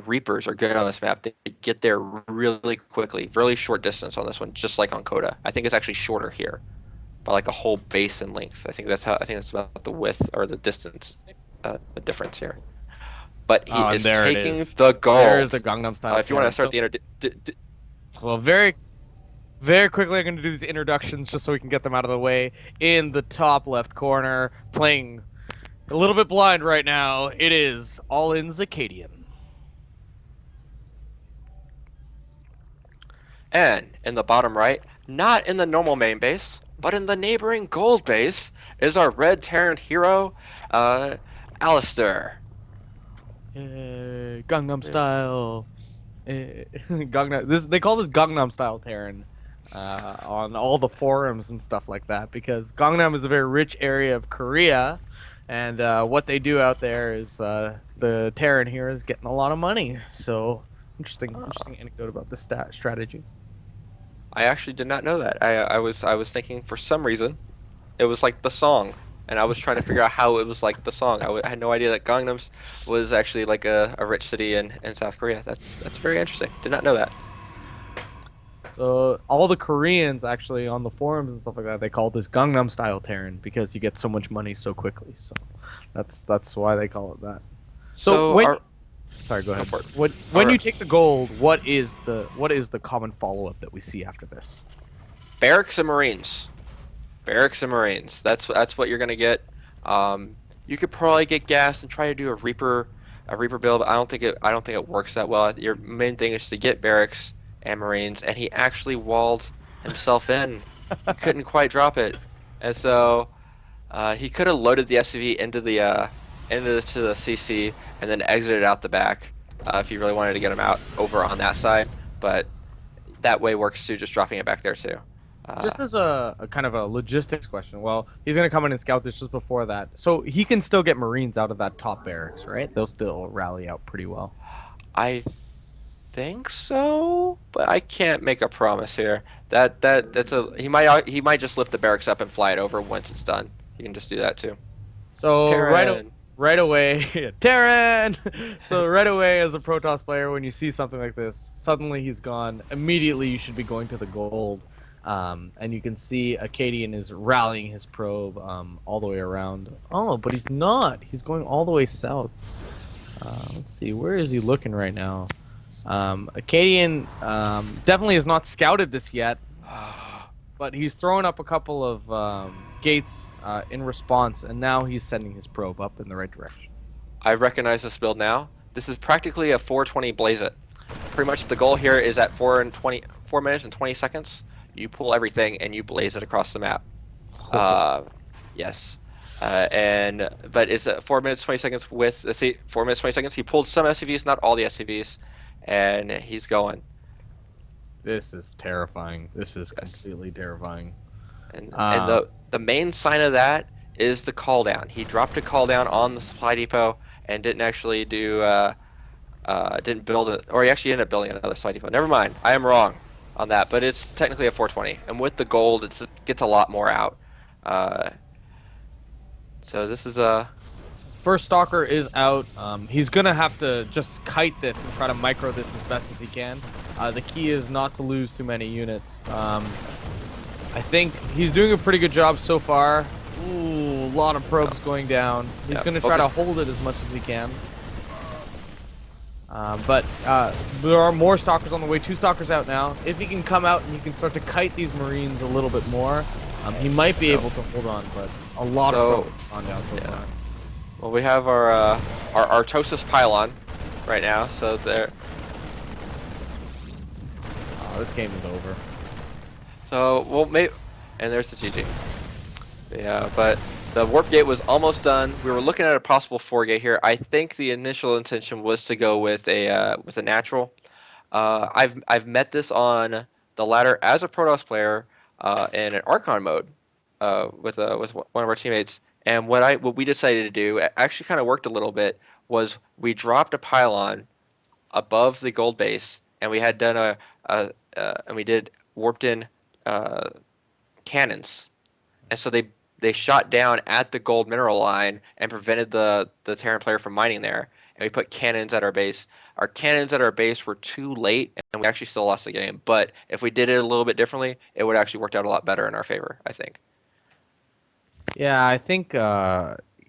Reapers are good on this map. They get there really quickly, really short distance on this one, just like on Coda. I think it's actually shorter here by like a whole base in length. I think that's about the width or the distance the difference here. But he Oh, and is there it taking is. the There is the gold. Gangnam Style If you want to Terran. start So, the well, very very quickly, I'm going to do these introductions just so we can get them out of the way. In the top left corner, playing a little bit blind right now, it is All In Zakadian. and in the bottom right, not in the normal main base, but in the neighboring gold base, is our red Terran hero, Alistair. Gangnam Style. Gangnam. They call this Gangnam Style Terran on all the forums and stuff like that because Gangnam is a very rich area of Korea, and what they do out there is the Terran here is getting a lot of money. So interesting anecdote about this strategy. I actually did not know that. I was thinking for some reason it was like the song, and I was trying to figure out how it was like the song. I had no idea that Gangnam was actually like a rich city in South Korea. That's very interesting. Did not know that. All the Koreans actually on the forums and stuff like that, they call this Gangnam Style Terran because you get so much money so quickly. So that's why they call it that. So So when our sorry, go go ahead. for it. When Our you take the gold, what is the common follow up that we see after this? barracks and Marines. Barracks and Marines. That's what you're gonna get. You could probably get gas and try to do a Reaper build, but I don't think it works that well. Your main thing is to get barracks and Marines, and he actually walled himself in. He couldn't quite drop it, and so he could have loaded the SCV into the CC and then exited out the back if he really wanted to get him out over on that side. But that way works too, just dropping it back there too. Uh, Just as a kind of a logistics question, well, he's gonna come in and scout this just before that, so he can still get Marines out of that top barracks, right? They'll still rally out pretty well. I think so, but I can't make a promise here. That's he might just lift the barracks up and fly it over once it's done. You can just do that too. So Terran. right away, Terran. So right away, as a Protoss player, when you see something like this, suddenly he's gone. Immediately, you should be going to the gold, and you can see Acadian is rallying his probe all the way around. Oh, but he's not. He's going all the way south. Let's see, where is he looking right now? Acadian definitely has not scouted this yet, but he's throwing up a couple of gates in response, and now he's sending his probe up in the right direction. I recognize this build now. This is practically a 420 blaze it. Pretty much the goal here is at 4 minutes and 20 seconds. You pull everything and you blaze it across the map. Yes. But it's 4 minutes 20 seconds with let's see 4 minutes 20 seconds. He pulled some SCVs, not all the SCVs, and he's going. This is terrifying. This is Yes. completely terrifying. And the main sign of that is the call down. He dropped a call down on the supply depot and didn't actually didn't build it, or he actually ended up building another supply depot. Never mind, I am wrong on that, but it's technically a 420, and with the gold, it gets a lot more out. Uh, so this is a First Stalker is out. He's gonna have to just kite this and try to micro this as best as he can. The key is not to lose too many units. I think he's doing a pretty good job so far. Ooh, a lot of probes going down. He's Yeah, gonna try to focus. hold it as much as he can. But there are more Stalkers on the way. 2 Stalkers out now. If he can come out and he can start to kite these Marines a little bit more, he might be able to hold on. But a lot of probes on down so far. well, we have our Artosis pylon right now, so there. This game is over. So well, maybe, and there's the GG. Yeah, but the warp gate was almost done. We were looking at a possible 4 gate here. I think the initial intention was to go with a natural. I've met this on the ladder as a Protoss player. in an Archon mode with one of our teammates. And what we decided to do actually kind of worked a little bit was we dropped a pylon above the gold base, and we had done and we did warped in uh, cannons, and so they shot down at the gold mineral line and prevented the Terran player from mining there. And we put cannons at our base. Our cannons at our base were too late, and we actually still lost the game. But if we did it a little bit differently, it would actually worked out a lot better in our favor, I think. Yeah, I think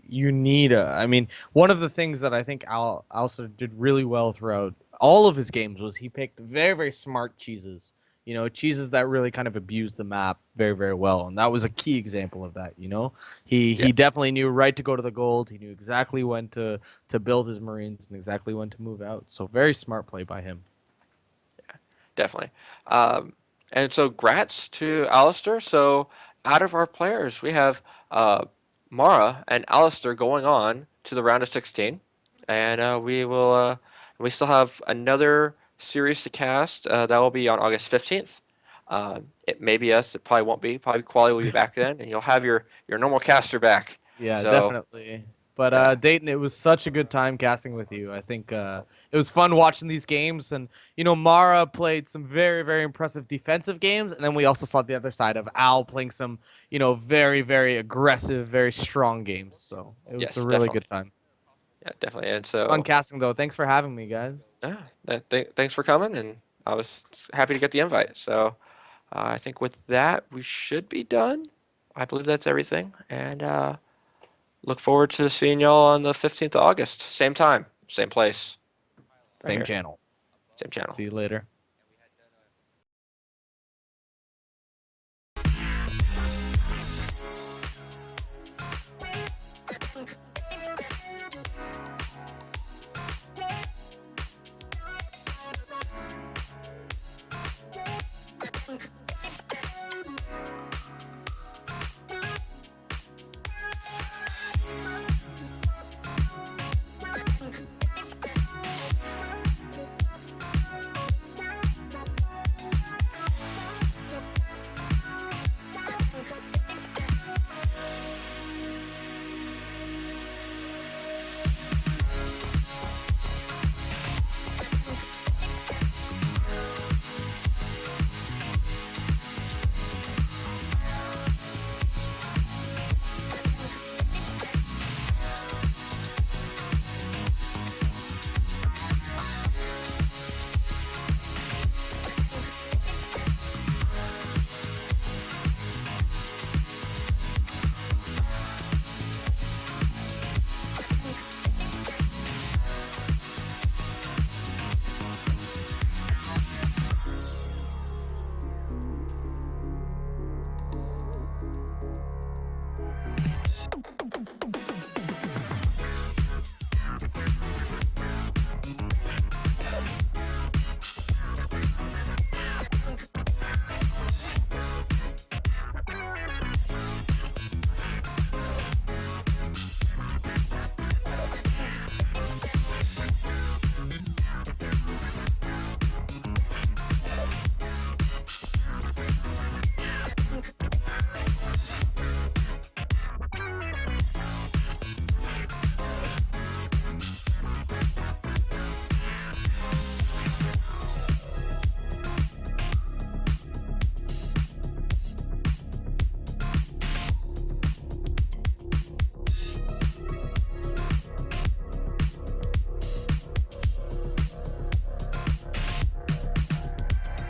you need a. I mean, one of the things that I think Al also did really well throughout all of his games was he picked very, very smart cheeses. You know, cheeses that really kind of abused the map very, very well, and that was a key example of that. You know, Yeah, he definitely knew right to go to the gold. He knew exactly when to build his marines and exactly when to move out. So very smart play by him. definitely. Um, and so, grats to Alistair. So, out of our players, we have uh, Mara and Alistair going on to the round of 16, and we still have another series to cast. That will be on August 15th. It may be us. It probably won't be. Probably Quali will be back then, and you'll have your normal caster back. Yeah, So, definitely. But yeah. Dayton, it was such a good time casting with you. I think it was fun watching these games, and you know, Mara played some very, very impressive defensive games, and then we also saw the other side of Al playing some, you know, very, very aggressive, very strong games. So it was a Yes, really good definitely. time. Yeah, definitely. And Fun so, casting though. Thanks for having me, guys. yeah, thanks for coming, and I was happy to get the invite. So. I think with that, we should be done. I believe that's everything. And look forward to seeing y'all on the 15th of August. Same time, same place, right Same here, channel. same channel. See you later.